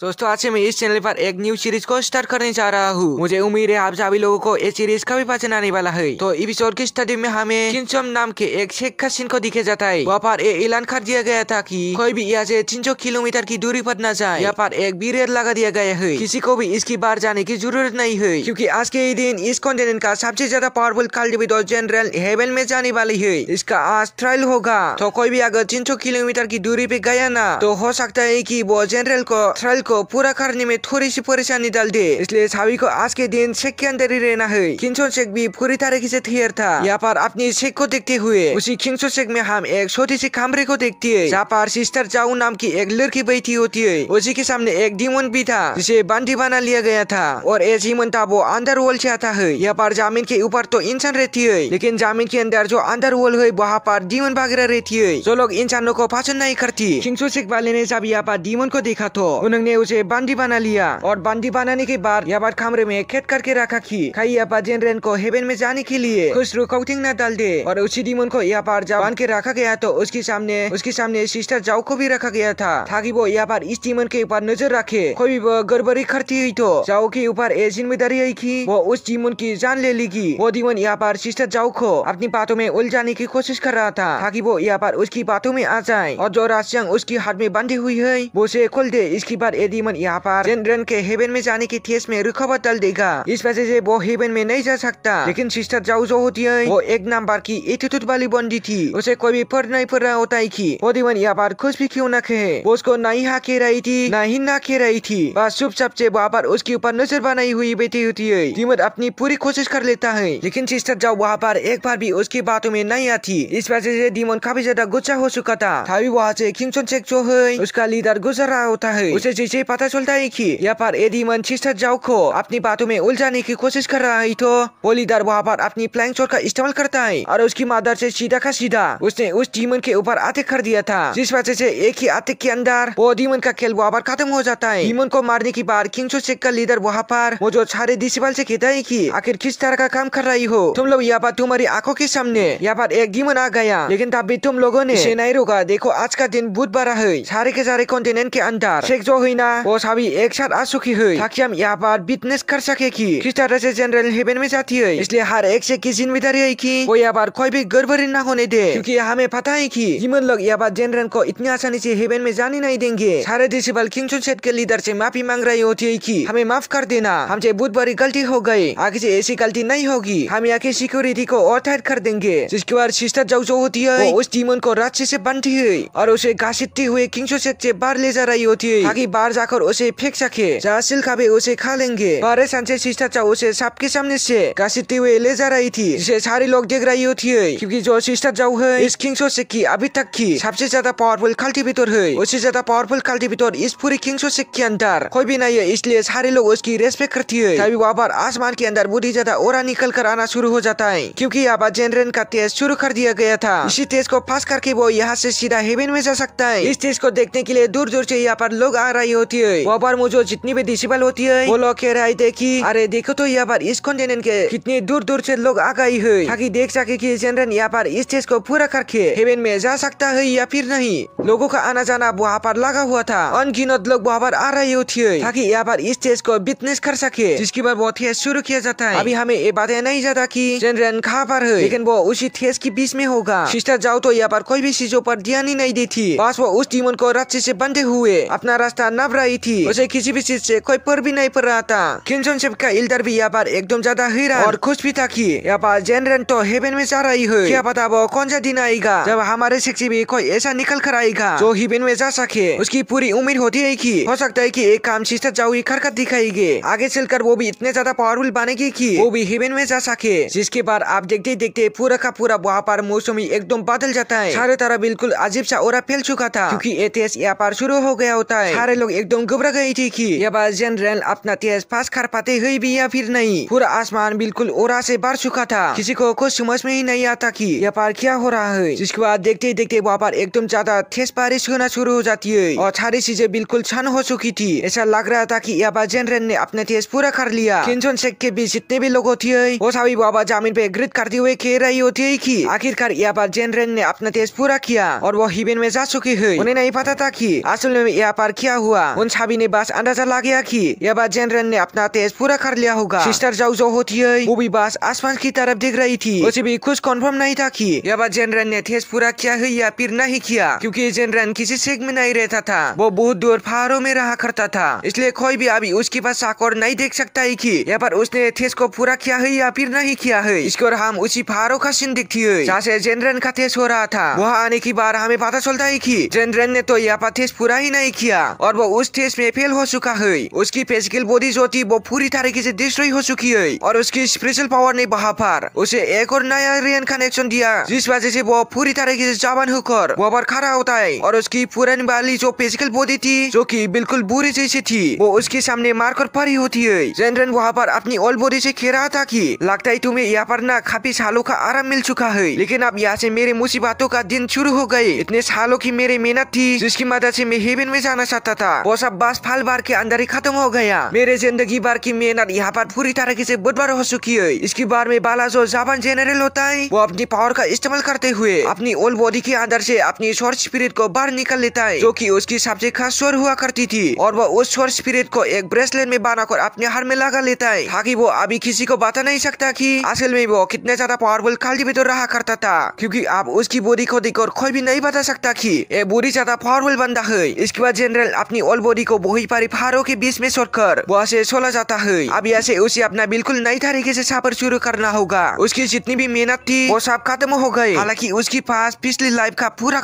दोस्तों आज से मैं इस चैनल पर एक न्यू सीरीज को स्टार्ट करने जा रहा हूँ। मुझे उम्मीद है आप सभी लोगों को ये सीरीज कभी पसंद आने वाला है। तो एपिसोड की स्टार्टिंग में हमें किंचम नाम के एक शेख का सीन को दिखे जाता है। वहाँ पर एक ऐलान कर दिया गया था कि कोई भी यहाँ से 300 किलोमीटर की दूरी पर न जाए। यहाँ पर एक बैरियर लगा दिया गया है, किसी को भी इसकी बाहर जाने की जरूरत नहीं है, क्योंकि आज के ही दिन इस कॉन्टिनेंट का सबसे ज्यादा पावरफुल कल्टिवेटर जनरल हेवन में जाने वाली है। इसका आज ट्रायल होगा, तो कोई भी अगर 300 किलोमीटर की दूरी पे गया ना तो हो सकता है कि वो जनरल को ट्रायल को पूरा करने में थोड़ी सी परेशानी डाल दे। इसलिए सभी को आज के दिन शेख के अंदर ही रहना है। किंचो शेख भी पूरी तरीके से तैयार था। यहाँ पर अपनी शेख को देखते हुए उसी किंचो शेख में हम एक छोटी सी कमरे को देखते हैं, जहाँ पर सिस्टर जाऊ नाम की एक लड़की बैठी होती है। उसी के सामने एक डीमन भी था जिसे बंदी बना लिया गया था, और ये डीमन था वो अंडर वर्ल्ड से आता है। यहाँ पर जमीन के ऊपर तो इंसान रहती है, लेकिन जमीन के अंदर जो अंडर वर्ल्ड है वहाँ पर डीमन वगैरह रहती है, जो लोग इंसानों को पसंद नहीं करती। किंचो शेख वाले ने जब यहाँ पर डीमन को देखा तो उन्होंने उसे बंदी बना लिया, और बंदी बनाने के बाद यहाँ पर कमरे में कैद करके रखा कि कहीं यहाँ पर जनरल को हेवन में जाने के लिए कुछ रुकावटें न डाल दे। और उसी डीमन को यहाँ पर जब बांध के रखा गया तो उसके सामने सिस्टर जाऊ को भी रखा गया था, ताकि वो यहाँ पर इस डीमन के ऊपर नजर रखे। कोई भी गड़बड़ी करती हुई तो जाऊ के ऊपर ये जिम्मेदारी है कि वो उस डीमन की जान ले लेगी। वो डीमन यहाँ पर सिस्टर जाऊ को अपनी बातों में उलझाने की कोशिश कर रहा था, ताकि वो यहाँ पर उसकी बातों में आ जाए, और जो रास्यंग उसकी हाथ में बंधी हुई है वो उसे खोल दे। इसके बाद ये डीमन यहाँ पर जनरल के हेवन में जाने की ठेस में रुकावट डाल देगा। इस वजह से वो हेवन में नहीं जा सकता। लेकिन सिस्टर जाऊ जो होती है वो एक नंबर की एटीट्यूड वाली बंदी थी, उसे कोई भी फर्क नहीं पड़ रहा होता है कि वो डीमन यहाँ पर कुछ भी क्यों न कहे। वो उसको नहीं हाके रही थी न ही ना खे रही थी, बस चुपचाप से वहाँ पर उसके ऊपर नजर बनाई हुई बैठी होती है। डीमन अपनी पूरी कोशिश कर लेता है, लेकिन सिस्टर जाऊ वहाँ पर एक बार भी उसकी बातों में नहीं आती। इस वजह से डीमन काफी ज्यादा गुस्सा हो चुका था। तभी वहाँ से किंचो शेख जो है उसका लीडर गुजर रहा होता है। उसे जैसे पता चलता है कि यहाँ पर डीमन सिस्टर जाऊ को अपनी बातों में उलझाने की कोशिश कर रहा है, तो वो लीडर वहाँ पर अपनी फ्लैंक शॉट का इस्तेमाल करता है, और उसकी मदद से सीधा का सीधा उसने उस डीमन के ऊपर अटैक कर दिया था, जिस वजह से एक ही अटैक के अंदर वो डीमन का खेल वहाँ पर खत्म हो जाता है। डीमन को मारने के बाद किंचो शेख का लीडर वहाँ पर वो जो सारे डिसिबल से कहता है कि आखिर किस तरह का काम कर रही हो तुम लोग। यहाँ पर तुम्हारी आंखों के सामने यहाँ पर एक डीमन आ गया, लेकिन तब भी तुम लोगों ने इसे नहीं रोका। देखो आज का दिन बहुत बड़ा है, सारे के सारे कॉन्टिनेंट के अंदर शेख जो है ना वो सभी एक साथ आ चुकी है, ताकि हम यहाँ पर विटनेस कर सके कि किस तरह से जनरल हेवन में जाती है। इसलिए हर एक शेख की जिम्मेदारी है कि वो यहाँ पर कोई भी गड़बड़ी न होने दे, क्योंकि हमें पता है कि डीमन लोग यहाँ पर जनरल को इतनी आसानी से हेवन में जाने नहीं देंगे। सारे डिसिबल किंचो शेख के लीडर से माफी मांग रही होती है कि हमें माफ कर देना, हमसे बहुत बड़ी गलती हो गई, आगे से ऐसी गलती नहीं होगी, हम यहाँ की सिक्योरिटी को और टाइट कर देंगे। जिसके बाद सिस्टर जाऊ जो होती है वो उस डीमन को रस्सी से बांधती है और उसे घसीटते हुए किंचो शेख से बाहर ले जा रही होती है, ताकि बाहर जाकर उसे फेंक सके, जहाँ सिल्का भी उसे खा लेंगे। बारह से सिस्टर जाऊ उसे सबके सामने से घसीटते हुए ले जा रही थी, जिसे सारे लोग देख रही होती है, क्योंकि जो सिस्टर जाऊ है इस किंचो शेख की अभी तक की सबसे ज्यादा पावरफुल कल्टिवेटर है। उससे ज्यादा पावरफुल कल्टिवेटर इस पूरी किंचो शेख के अंदर कोई भी नहीं है, इसलिए सारे लोग उसकी रेस्पेक्ट करती है। तभी वहाँ पर आसमान के अंदर बहुत ही ज्यादा ओरा निकल कर आना शुरू हो जाता है, क्योंकि यहाँ पर जनरल का टेस्ट शुरू कर दिया गया था। इसी टेस्ट को पास करके वो यहाँ से सीधा हेवन में जा सकता है। इस टेस्ट को देखने के लिए दूर दूर से यहाँ पर लोग आ रही होती है। वहाँ पर मुझे जितनी भी डिसिबल होती है वो लोग कह रहे थे कि अरे देखो तो यहाँ पर इस कॉन्टिनेंट के कितने दूर दूर से लोग आ गई है, ताकि देख सके कि जनरल यहाँ पर इस टेस्ट को पूरा करके हेवन में जा सकता है या फिर नहीं। लोगों का आना जाना वहाँ पर लगा हुआ था, अनगिनत लोग वहाँ पर आ रही होती है, ताकि यहाँ पर इस टेस्ट को विटनेस कर सके, जिसके बाद वो टेस्ट शुरू किया जाता है। अभी हमें ये बातें नहीं जाता कि जनरल कहाँ पर है, लेकिन वो उसी टेस्ट के बीच में होगा। सिस्टर जाऊ तो यहाँ पर कोई भी चीजों पर ध्यान ही नहीं देती, बस वो उस डीमन को रस्सी से बंधे हुए अपना रास्ता नाप रही थी। उसे किसी भी चीज से कोई पर भी नहीं पड़ रहा था। किंचो शेख का इल्डर भी यहाँ पर एकदम ज्यादा हैरान और खुश भी था कि यहाँ पर जनरल तो हेवन में जा रही है। क्या पता वो कौन सा दिन आएगा जब हमारे शेख से भी कोई ऐसा निकल कर आएगा जो हेवन में जा सके। उसकी पूरी उम्मीद होती है कि हो सकता है कि एक काम सिस्टर जाऊ ही करके दिखाएगी, आगे चलकर वो भी इतने ज्यादा पावरफुल बनेगी कि वो भी हेवन में जा सके। जिसके बाद आप देखते देखते पूरा का पूरा वहाँ पर मौसम ही एकदम बदल जाता है। सारे तरह बिल्कुल अजीब सा ओरा फैल चुका था, क्योंकि ये टेस्ट यहाँ पर शुरू हो गया होता है। सारे लोग एकदम घबरा गए थे कि यहाँ पर जनरल अपना टेस्ट पास कर पाते हुए भी या फिर नहीं। पूरा आसमान बिल्कुल ओरा से भर चुका था, किसी को कुछ समझ में ही नहीं आता कि यहाँ पर क्या हो रहा है। जिसके बाद देखते देखते वहाँ पर एकदम ज्यादा तेज बारिश होना शुरू हो जाती है, और सारी चीजें बिल्कुल छान हो चुकी थी। ऐसा लग रहा था कि यहाँ पर जनरल ने अपना टेस्ट पूरा कर लिया। किंचो शेख के बीच जितने भी लोग होती है वो सभी वहाँ पर जमीन पे ग्रिड करते हुए कह रही होती है कि आखिरकार यहाँ पर जनरल ने अपना टेस्ट पूरा किया और वो हेवन में जा चुकी है। उन्हें नहीं पता था कि असल में यहाँ पर क्या हुआ। उन सभी ने बस अंदाजा लगा गया कि यह बार जनरल ने अपना टेस्ट पूरा कर लिया होगा। सिस्टर जाओ जो होती है वो भी बस आसमान की तरफ देख रही थी। उसे भी कुछ कंफर्म नहीं था कि यह बार जनरल ने टेस्ट पूरा किया है या फिर नहीं किया, क्योंकि जनरल किसी शेख में नहीं रहता था। वो बहुत दूर पहाड़ों में रहा करता था, इसलिए कोई भी अभी उसके पास शक और नहीं देख सकता है कि यहाँ पर उसने टेस्ट को पूरा किया है या फिर नहीं किया है। इसके और हम उसी पहाड़ों का सीन देखती है जहाँ से जनरल का टेस्ट हो रहा था। वहाँ आने के बाद हमें पता चलता है कि जनरल ने तो यहाँ पर टेस्ट पूरा ही नहीं किया और वो उस टेस्ट में फेल हो चुका है। उसकी फिजिकल बॉडी जो थी वो पूरी तरीके से डिस्ट्रॉय हो चुकी है और उसकी स्पिरिचुअल पावर ने वहाँ पर उसे एक और नया रियन कनेक्शन दिया, जिस वजह से वो पूरी तरीके से जवान होकर वहाँ पर खड़ा होता है और उसकी पुरानी वाली जो फिजिकल बॉडी थी जो कि बिल्कुल बुरी जैसी थी वो उसके सामने मारकर पड़ी होती है। जनरल वहाँ पर अपनी ओल्ड बॉडी से कह रहा था कि लगता है तुम्हें यहाँ पर ना काफी सालों का आराम मिल चुका है, लेकिन अब यहाँ से मेरे मुसीबतों का दिन शुरू हो गए। इतने सालों की मेरी मेहनत थी जिसकी मदद से मैं हेवन में जाना चाहता था, वो सब बस फाल बार के अंदर ही खत्म हो गया। मेरे जिंदगी भर की मेहनत यहाँ पर पूरी तरीके से बर्बाद हो चुकी है। इसके बाद में बाला जो जापान जनरल होता है वो अपनी पावर का इस्तेमाल करते हुए अपनी ओल्ड बॉडी के अंदर से अपनी शॉर्ट स्पिरिट को बाहर निकल लेता है, जो कि उसकी सबसे खास स्वर हुआ करती थी, और वो उस शॉर्ट स्पिरिट को एक ब्रेसलेट में बनाकर अपने हाथ में लगा लेता है ताकि वो अभी किसी को बता नहीं सकता कि असल में वो कितने ज्यादा पावरफुल कल्टिवेटर रहा करता था, क्योंकि अब उसकी बॉडी को देखकर कोई भी नहीं बता सकता कि ये बॉडी ज्यादा पावरफुल बंदा है। इसके बाद जनरल अपनी ओल्ड बॉडी को वही पारी पहाड़ों के बीच में छोड़कर वहाँ से चला जाता है। अब ऐसे उसे अपना बिल्कुल नई तरीके से सफर शुरू करना होगा। उसकी जितनी भी मेहनत थी वो सब खत्म हो गई। हालांकि उसके पास पिछली लाइफ का पूरा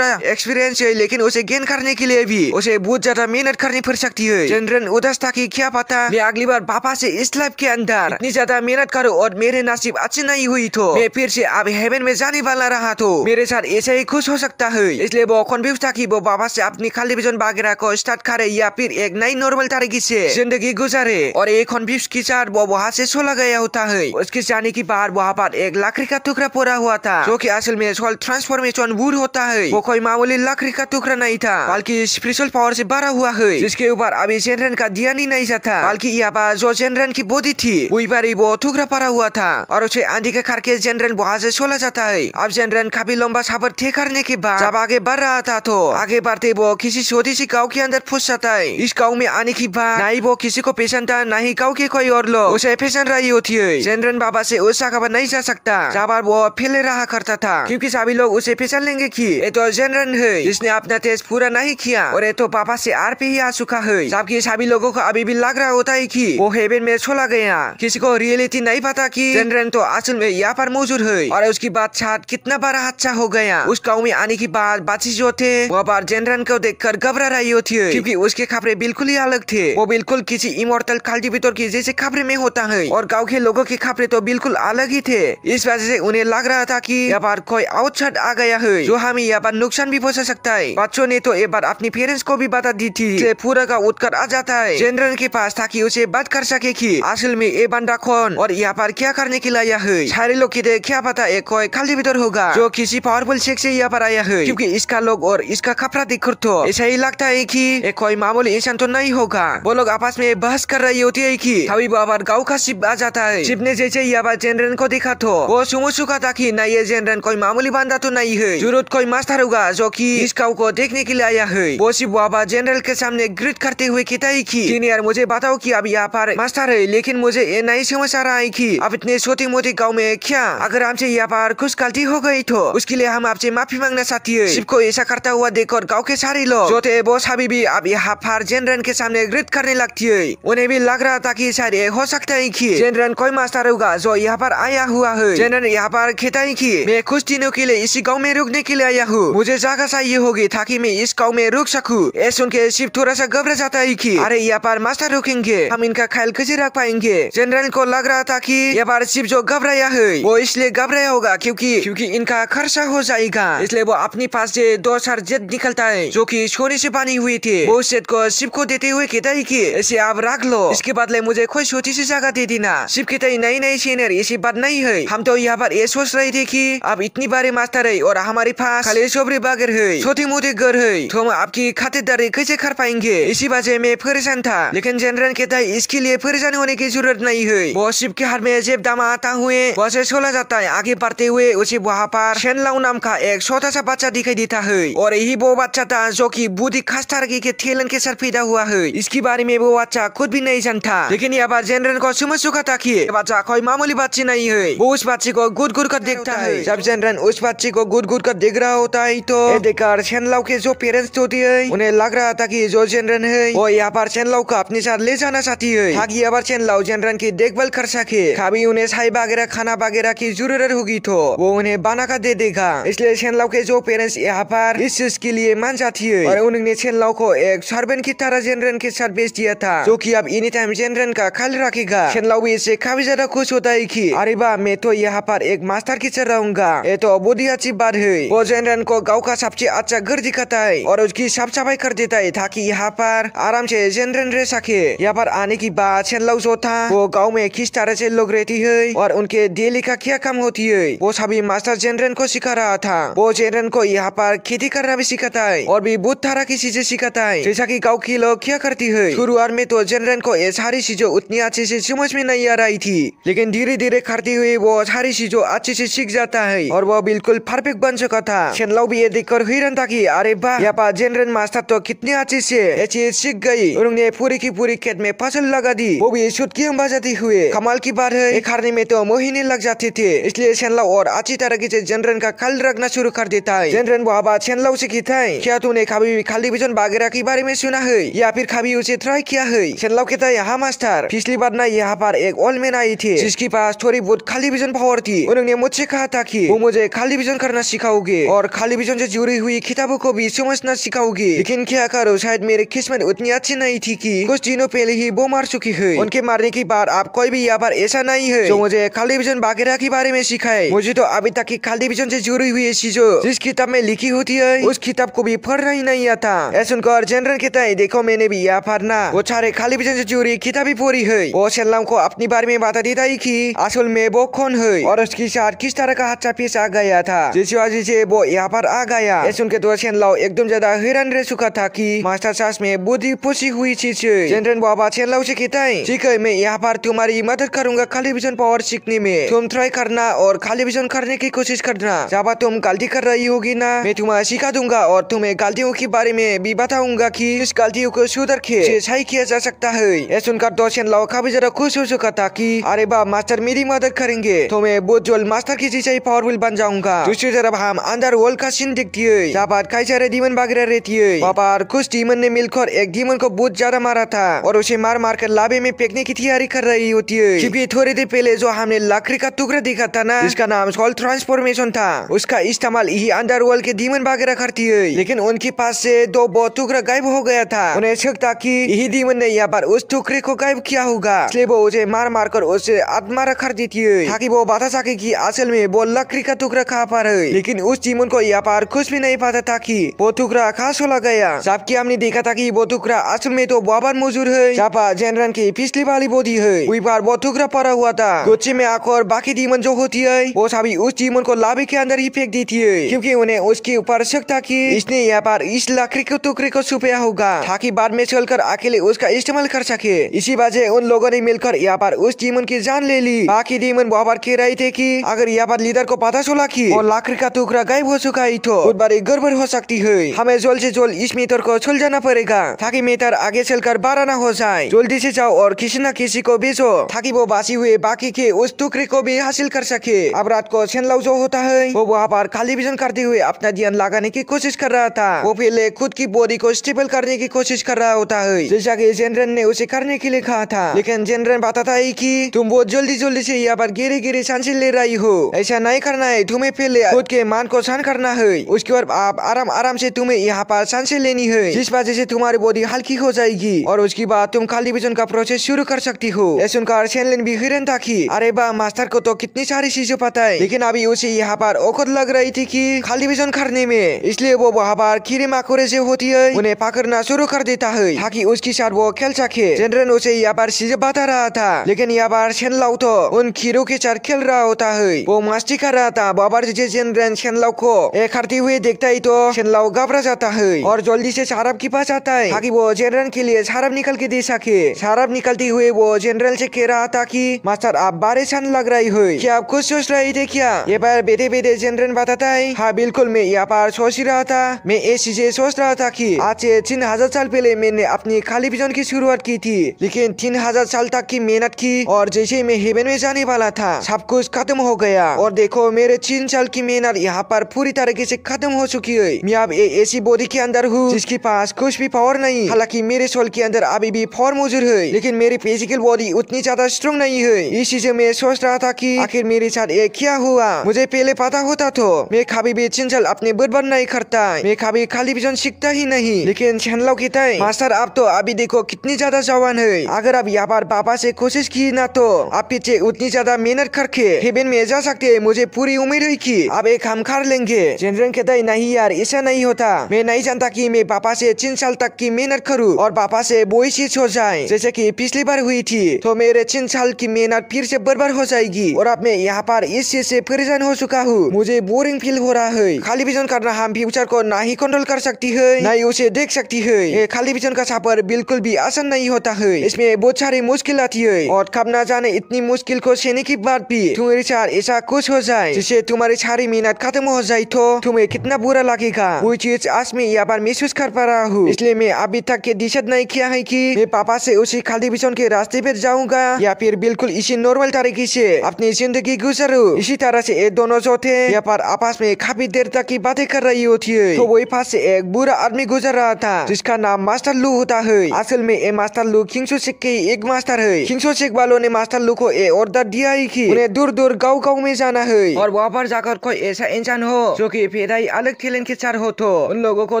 एक्सपीरियंस है, लेकिन उसे गेन करने के लिए भी उसे बहुत ज्यादा मेहनत करनी पड़ सकती है। जनरल उदास था कि क्या पता मैं अगली बार पापा से इस लाइफ के अंदर इतनी ज्यादा मेहनत करूं और मेरे नसीब अच्छी नहीं हुई तो मैं फिर से अब हेवन में जाने वाला रहा तो मेरे साथ ऐसे ही खुश हो सकता है। इसलिए वो कन्फ्यूज था कि वो बाबा से अपनी कल्टिवेशन वगैरह को स्टार्ट करे या फिर एक नई नॉर्मल तरीके से जिंदगी गुजारे, और एक कन्फ्यूज के साथ वो वहाँ से चला गया होता है। उसके जाने के बाद वहाँ पर एक लकड़ी का टुकड़ा पड़ा हुआ था जो कि असल में सोल ट्रांसफॉर्मेशन वुड होता है। वो कोई मामूली लकड़ी का टुकड़ा नहीं था बल्कि स्पिरिचुअल पावर से भरा हुआ है, जिसके ऊपर अभी जनरल का ध्यान ही नहीं जाता, बल्कि यहाँ पर जो जनरल की बॉडी थी वही पर ही वो टुकड़ा पड़ा हुआ था और उसे आंधी के करके जनरल वहाँ से चला जाता है। अब जनरल काफी लंबा सफर तय करने के बाद जब आगे बढ़ रहा था तो आगे बढ़ते वो किसी छोटी सी गाँव के अंदर फंस जाता है। इस गाँव में आने के बाद नहीं वो किसी को पहचानता नहीं गाँव के कोई और लोग उसे पहचान रही होती है। जनरल बाबा से उस जगह पर नहीं जा सकता जहाँ पर वो फैले रहा करता था, क्योंकि सभी लोग उसे पहचान लेंगे कि ये तो जनरल है जिसने अपना टेस्ट पूरा नहीं किया और ये तो पापा से आर पे ही आ चुका है। जबकि सभी लोगों को अभी भी लग रहा होता है कि वो हेवन में चला गया। किसी को रियलिटी नहीं पता कि जनरल तो असल में यहाँ पर मौजूद है और उसकी बात साथ कितना बड़ा हादसा हो गया। उस गाँव में आने के बाद बातचीत जो थे वो बार जनरल को देखकर घबरा रही होती है, क्योंकि उसके खबरें बिल्कुल ही अलग थे। वो बिल्कुल किसी इमोर्टल कल्टिवेटर की जैसे खबरें में होता है और गाँव के लोगों की खबरें तो बिल्कुल अलग ही थे। इस वजह से उन्हें लग रहा था कि यहाँ पर कोई आउटसाइड आ गया है जो हमें यहाँ पर नुकसान भी पहुंचा सकता है। बच्चों ने तो एक बार अपनी पेरेंट्स को भी बता दी थी, पूरा का उठकर आ जाता है जनरल के पास ताकि उसे बात कर सके कि असल में ये बंदा कौन और यहाँ पर क्या करने के लिए आया है। सारे लोग कहते क्या पता एक कोई कल्टिवेटर होगा जो किसी पावरफुल शेख से यहाँ पर आया है, क्योंकि इसका लोग और इसका कपड़ा देखकर तो ऐसा ही लगता है कि एक कोई मामूली इंसान तो नहीं होगा। वो लोग आपस में बहस कर रही होती है कि कभी बाबर गाँव का शिप आ जाता है। शिप ने जैसे यहाँ पर जनरल को देखा तो वो समझ चुका था कि न ये जनरल कोई मामूली बंदा तो नहीं है, जरूरत कोई मास्टर होगा जो कि इस गाँव को देखने के लिए आया है। वो शिप बाबा जनरल के सामने ग्रिट करते हुए कहता है कि यार मुझे बताओ कि अब यहाँ पर मास्टर है, लेकिन मुझे ये नहीं समझ आ रहा है कि अब इतने छोटे मोटे गाँव में क्या अगर हमसे यहाँ पर कुछ गलती हो गई तो उसके लिए हम आपसे माफी मांगना चाहती है। शिप को ऐसा करता हुआ देखकर गाँव के सारे लोग जो थे वो सभी भी अब यहाँ पर जनरल के सामने ग्रिट करने लगती है। उन्हें भी लग रहा था कि शायद हो सकता है कि जनरल कोई मास्टर होगा जो यहाँ पर आया हुआ है। जनरल यहाँ पर कहता है कि मैं कुछ दिनों के लिए इसी गाँव में रुकने के लिए आया हूँ, मुझे जगह चाहिए होगी ताकि मैं इस गाँव में रुक सकूँ। ये सुन के शिव थोड़ा सा घबरा जाता है कि अरे यहाँ पर मास्टर रुकेंगे, हम इनका ख्याल कैसे रख पाएंगे। जनरल को लग रहा था कि यहाँ पर शिव जो घबराया है वो इसलिए घबराया होगा क्योंकि इनका खर्चा हो जाएगा, इसलिए वो अपने पास से 2-4 जेट निकलता है जो कि सोने से बनी हुई थी। वो सेट को शिव को देते हुए कहता है कि इसे आप रख लो, इसके बदले मुझे कोई छोटी सी जगह दे देना। शिव कहता है नहीं सीनियर ऐसी बात नहीं है, हम तो यहाँ पर ये सोच रहे थे कि अब इतनी बड़ी मास्टर है और हमारे पास खाली शोबरी बागर है, छोटी मोटी घर है, तो हम आपकी खातिरदारी कैसे कर पाएंगे, इसी वजह में परेशान था। लेकिन जनरल कहता है इसके लिए परेशान होने की जरूरत नहीं है। वो शिव के हाथ में जेब दामा आता हुए वहाँ से चला जाता है। आगे बढ़ते हुए उसे वहाँ पर शेनलाओ नाम का एक छोटा सा बच्चा दिखाई देता है और यही वो बच्चा था जो की बुद्धि खास तरीके के टैलेंट के साथ पैदा हुआ है। इसके बारे में वो बच्चा खुद भी नहीं जानता, लेकिन यहाँ पर जनरन को समझ चुका था कि ये बच्चा कोई मामूली बच्ची नहीं है। वो उस बच्चे को गुड गुड कर देखता है। जब जनरन उस बच्चे को गुड गुड कर देख रहा होता है तो ये देखकर चेनलाओ के जो पेरेंट्स होती है उन्हें लग रहा था कि जो जनरन है वो यहाँ पर चेनलाओ को अपने साथ ले जाना चाहती है, ताकि यहाँ पर चेनलाओ जनरन की देखभाल कर सके। कभी उन्हें चाय वगैरह खाना वगैरह की जरूरत होगी तो वो उन्हें बना कर दे देगा। इसलिए चेनलाओ के जो पेरेंट्स यहाँ पर इस चीज के लिए मान जाती है और उन्होंने चेनलाओ को एक सर्वेंट की तरह जनरन के साथ भेज दिया था, जो कि अब एनी टाइम जनरन का ख्याल रखेगा। चेनलाओ भी इससे काफी ज्यादा खुश होता है कि अरे वाह, मैं तो यहाँ पर एक मास्टर की तरह रहूंगा, ये तो बहुत ही अच्छी बात है। वो जनरन को गाँव का सबसे अच्छा घर दिखाता है और उसकी साफ सफाई कर देता है ताकि यहाँ पर आराम से जनरन रह सके। यहाँ पर आने की बात चेनलाओ जो था वो गाँव में किस तरह से लोग रहती है और उनके डेली का क्या काम होती है वो सभी मास्टर जनरन को सिखा रहा था। वो जनरन को यहाँ पर खेती करना भी सिखाता है और भी बहुत तरह की चीजें सिखाता है, जैसा कि गाँव के लोग क्या करती है। शुरुआत में तो जनरन को ये सारी चीजें उतनी अच्छे से समझ में नहीं आ रही थी, लेकिन धीरे धीरे करते हुए वो सारी चीजों अच्छे से सीख जाता है और वो बिल्कुल परफेक्ट बन चुका था। चेनलाओ भी ये देखकर हैरान था कि अरे वाह, यहाँ पर जनरन मास्टर तो कितने अच्छे से ये चीज सीख गई। उन्होंने पूरी की पूरी खेत में फसल लगा दी, वो भी चुटकियां बजाती हुए। कमाल की बात है, खाने में तो महीने लग जाते थे। इसलिए चेनलाओ और अच्छी तरीके से जनरन का ख्याल रखना शुरू कर देता है। जनरन वो बात चेनलाओ से कहता है, क्या तूने कभी भी खाली विजन वगैरह के बारे में सुना है या फिर कभी उसे ट्राई किया है? चेनलाओ कहता है, हाँ मास्टर, पिछली बार ना यहाँ पर एक ओल्ड मैन आई थी जिसके पास थोड़ी बहुत खाली विजन पावर थी। उन्होंने मुझसे कहा था कि वो मुझे खाली विजन करना सिखाओगे और खाली विजन से जुड़ी हुई किताबों को भी समझना सिखाओगे। लेकिन क्या करो, शायद मेरी किस्मत उतनी अच्छी नहीं थी कि कुछ दिनों पहले ही वो मार चुकी है। उनके मारने के बाद आप कोई भी यहाँ पर ऐसा नहीं है जो मुझे खाली विजन वगैरह के बारे में सिखाए। मुझे तो अभी तक की खाली विजन से जुड़ी हुई चीजों जिस किताब में लिखी होती है उस किताब को भी पढ़ना ही नहीं आता। ऐसा सुनकर जनरन कहता है, देखो मैंने भी यहाँ पर ना वो सारे खाली विजन से जुड़ी किताबें पढ़ी है। वो चेनलाओ को अपनी बारे में बता देता है कि असल में वो कौन है और उसके साथ किस तरह का हादसा पेश आ गया था, जिस वजह से वो यहाँ पर आ गया। ऐसा सुनकर तो चेनलाओ एकदम ज्यादा हैरान रह चुका था कि मास्टर सास में बुद्धि फंसी हुई चीज है। जनरन बाबा चेनलाओ से कहता है, ठीक है, मैं यहाँ पर तुम्हारी मदद करूंगा खाली विजन पावर सीखने में। तुम ट्राई करना और खाली विजन करने की कोशिश करना। जब तुम गलती कर रही होगी ना, मैं तुम्हें सिखा दूंगा और तुम्हें गलतियों के बारे में भी बताऊंगा कि इस गलतियों को सुधर के सही किया जा सकता है। ये सुनकर तो चेनलाओ काफी ज्यादा खुश हो चुका था कि अरे वाह, मास्टर मेरी मदद करेंगे तो मैं बहुत जल्द मास्टर की जैसे पावरफुल बन जाऊंगा। दूसरी तरफ हम अंदर वर्ल्ड का सीन देखती है, जहाँ पर कई सारे डीमन वगैरह रहती है। वहाँ पर कुछ डीमन ने मिलकर एक डीमन को बहुत ज्यादा मारा था और उसे मार मार कर लाबे में फेंकने की तैयारी कर रही होती है। क्योंकि थोड़ी देर पहले जो हमने लकड़ी का टुकड़ा देखा था ना, जिसका नाम सोल ट्रांसफॉर्मेशन था, उसका इस्तेमाल यही अंडरवर्ल्ड के डीमन वगैरह करती है। लेकिन उनके पास से दो बहुत टुकड़ा गायब हो गया था। उन्हें शक था कि यही डीमन ने यहाँ पर उस टुकड़े को गायब किया होगा, इसलिए वो उसे मार मार कर उसे आत्मा कर देती है ताकि वो बता सके कि असल में वो लकड़ी का टुकड़ा कहाँ पर है। लेकिन उस डीमन को यहाँ पर कुछ भी नहीं पता था कि वो टुकड़ा कहाँ चला गया। जबकि हमने देखा था कि वो टुकड़ा असल में तो वहाँ पर मौजूद है जहाँ पर जनरन की पिछली वाली बॉडी है, वही पर वो टुकड़ा पड़ा हुआ था। गुच्छे में आकर बाकी डीमन जो होती है वो सभी उस डीमन को लाबे के अंदर ही फेंक देती है, क्योंकि उन्हें उसके ऊपर शक था कि इसने यहाँ पर इस लकड़ी के टुकड़े को छुपाया होगा ताकि बाद में चलकर अकेले उसका इस्तेमाल कर सके। इसी वजह उन लोगों ने मिलकर यहाँ पर उस डीमन की जान ले ली। बाकी डीमन वहाँ पर कह रहे थे कि अगर यहाँ पर लीडर को पता चला कि वो लकड़ी का टुकड़ा गायब हो चुका है तो बहुत बड़ी गड़बड़ हो सकती है। हमें जल्द से जल्द इस मीटर को सुलझाना पड़ेगा ताकि मीटर आगे चलकर बड़ा न हो जाए। जल्दी से जाओ और किसी न किसी को भेजो ताकि वो बासी हुए बाकी के उस टुकड़े को भी हासिल कर सके। अब रात को चेनलाओ जो होता है वो वहाँ पर खाली विजन करते हुए अपना ध्यान लगाने की कोशिश कर रहा था। वो पहले खुद की बॉडी को स्टेबल करने की कोशिश कर रहा होता है, जैसा कि जनरन ने उसे करने के लिए कहा था। लेकिन जनरन बताता है कि तुम बहुत जल्दी जल्दी से यहाँ पर गिरे गिरे सांसें ले रही हो, ऐसा नहीं करना है। तुम्हें पहले खुद के मान को शांत करना है, उसके बाद आप आराम आराम से तुम्हें यहाँ पर सांसें लेनी है, जिस वजह से तुम्हारी बॉडी हल्की हो जाएगी और उसके बाद तुम खाली विजन का प्रोसेस शुरू कर सकती हो। सुनकर चेनलिन भी हैरान था कि अरे वाह, मास्टर को तो कितनी सारी चीजें पता है। लेकिन अभी उसे यहाँ पर औखत लग रही थी कि खाली विजन करने में, इसलिए वो वहाँ पर कीड़े मकोड़े से होती है उन्हें पकड़ना शुरू कर देता है ताकि उसके साथ वो खेल सके। जनरन उसे यहाँ पर चीजें बता रहा था, लेकिन यहाँ पर चेनलाओ तो उन कीड़ों के साथ खेल रहा होता है। वो मस्ती कर रहा था। बाबर जनरन चेनलाओ को एक करते हुए देखता ही तो चेनलाओ घबरा जाता है और जल्दी से शराब के पास आता है ताकि वो जनरन के लिए शराब निकल के दे सके। शराब निकलते हुए वो जनरल से कह रहा था कि मास्टर आप परेशान लग रही हो, क्या आप कुछ सोच रही थे क्या? ये बार बेटे बेटे जनरल बताता है, हाँ बिल्कुल, मैं यहाँ पर सोच ही रहा था। मैं ये चीजें सोच रहा था कि आज से से 3000 साल पहले मैंने अपनी खाली विजन की शुरुआत की थी, लेकिन 3000 साल तक की मेहनत की और जैसे मैं हेवन में जाने वाला था सब कुछ खत्म हो गया। और देखो मेरे 3 साल की मेहनत यहाँ पर पूरी तरीके से खत्म हो चुकी है। मैं अब ऐसी बॉडी के अंदर हूँ जिसके पास कुछ भी पावर नहीं। हालांकि मेरे सोल के अंदर अभी भी पावर मौजूद है, लेकिन मेरी फिजिकल बॉडी उतनी ज्यादा स्ट्रॉन्ग नहीं है। इस चीज में सोच रहा था कि आखिर मेरे साथ ये क्या हुआ। मुझे पहले पता होता तो मैं कभी भी 3 साल अपने बर्बाद नहीं करता, मैं कभी खाली विजन सीखता ही नहीं। लेकिन छेनलाओ कहता है मास्टर आप तो अभी देखो कितनी ज्यादा जवान है, अगर आप यहाँ पर पापा से कोशिश की ना तो आप पीछे उतनी ज्यादा मेहनत करके हेवन में जा सकते हैं। मुझे पूरी उम्मीद है कि अब एक हम कर लेंगे। जेनरन कहता है नहीं यार ऐसा नहीं होता, मैं नहीं जानता कि मैं पापा से 3 साल तक की मेहनत करूँ और पापा से वही चीज हो जाए जैसे कि पिछली बार हुई थी, तो मेरे 3 साल की मेहनत फिर से बर्बाद हो जाएगी। और अब मैं यहाँ पर इस चीज से परेशान हो चुका हूँ, मुझे बोरिंग फील हो रहा है। खाली विजन करना हम फ्यूचर को ना ही कंट्रोल कर सकती है ना ही उसे देख सकती है। ये खाली विजन का सफर बिल्कुल भी आसान नहीं होता है, इसमें बहुत सारी मुश्किल आती है और कब ना जाने इतनी मुश्किल को सहने के बाद भी तुम्हारे साथ ऐसा कुछ हो जाए जिससे तुम्हारी सारी मेहनत खत्म हो जाए तो तुम्हें कितना बुरा लगेगा। वो चीज आज मैं यहाँ पर महसूस कर पा रहा हूँ, इसलिए मैं अभी तक के डिसाइड नहीं किया है कि मैं पापा से उसी खाली विजन के रास्ते पे जाऊंगा या फिर बिल्कुल इसी नॉर्मल तरीके से अपनी जिंदगी गुजारूं। इसी तरह से ये दोनों जो थे यहाँ पर आपस में काफी देर तक की बातें कर रही होती है, तो वही पास से एक बुरा आदमी गुजर रहा था जिसका नाम मास्टर लू होता है। असल में ये मास्टर लू किंगसो शेख के एक मास्टर है। किंगसो शेख वालों ने मास्टर लू को ये ऑर्डर दिया है कि उन्हें दूर दूर गाँव में जाना है और वहाँ पर जाकर कोई ऐसा इंसान हो जो कि पैदाई अलग टैलेंट के साथ हो तो उन लोगों को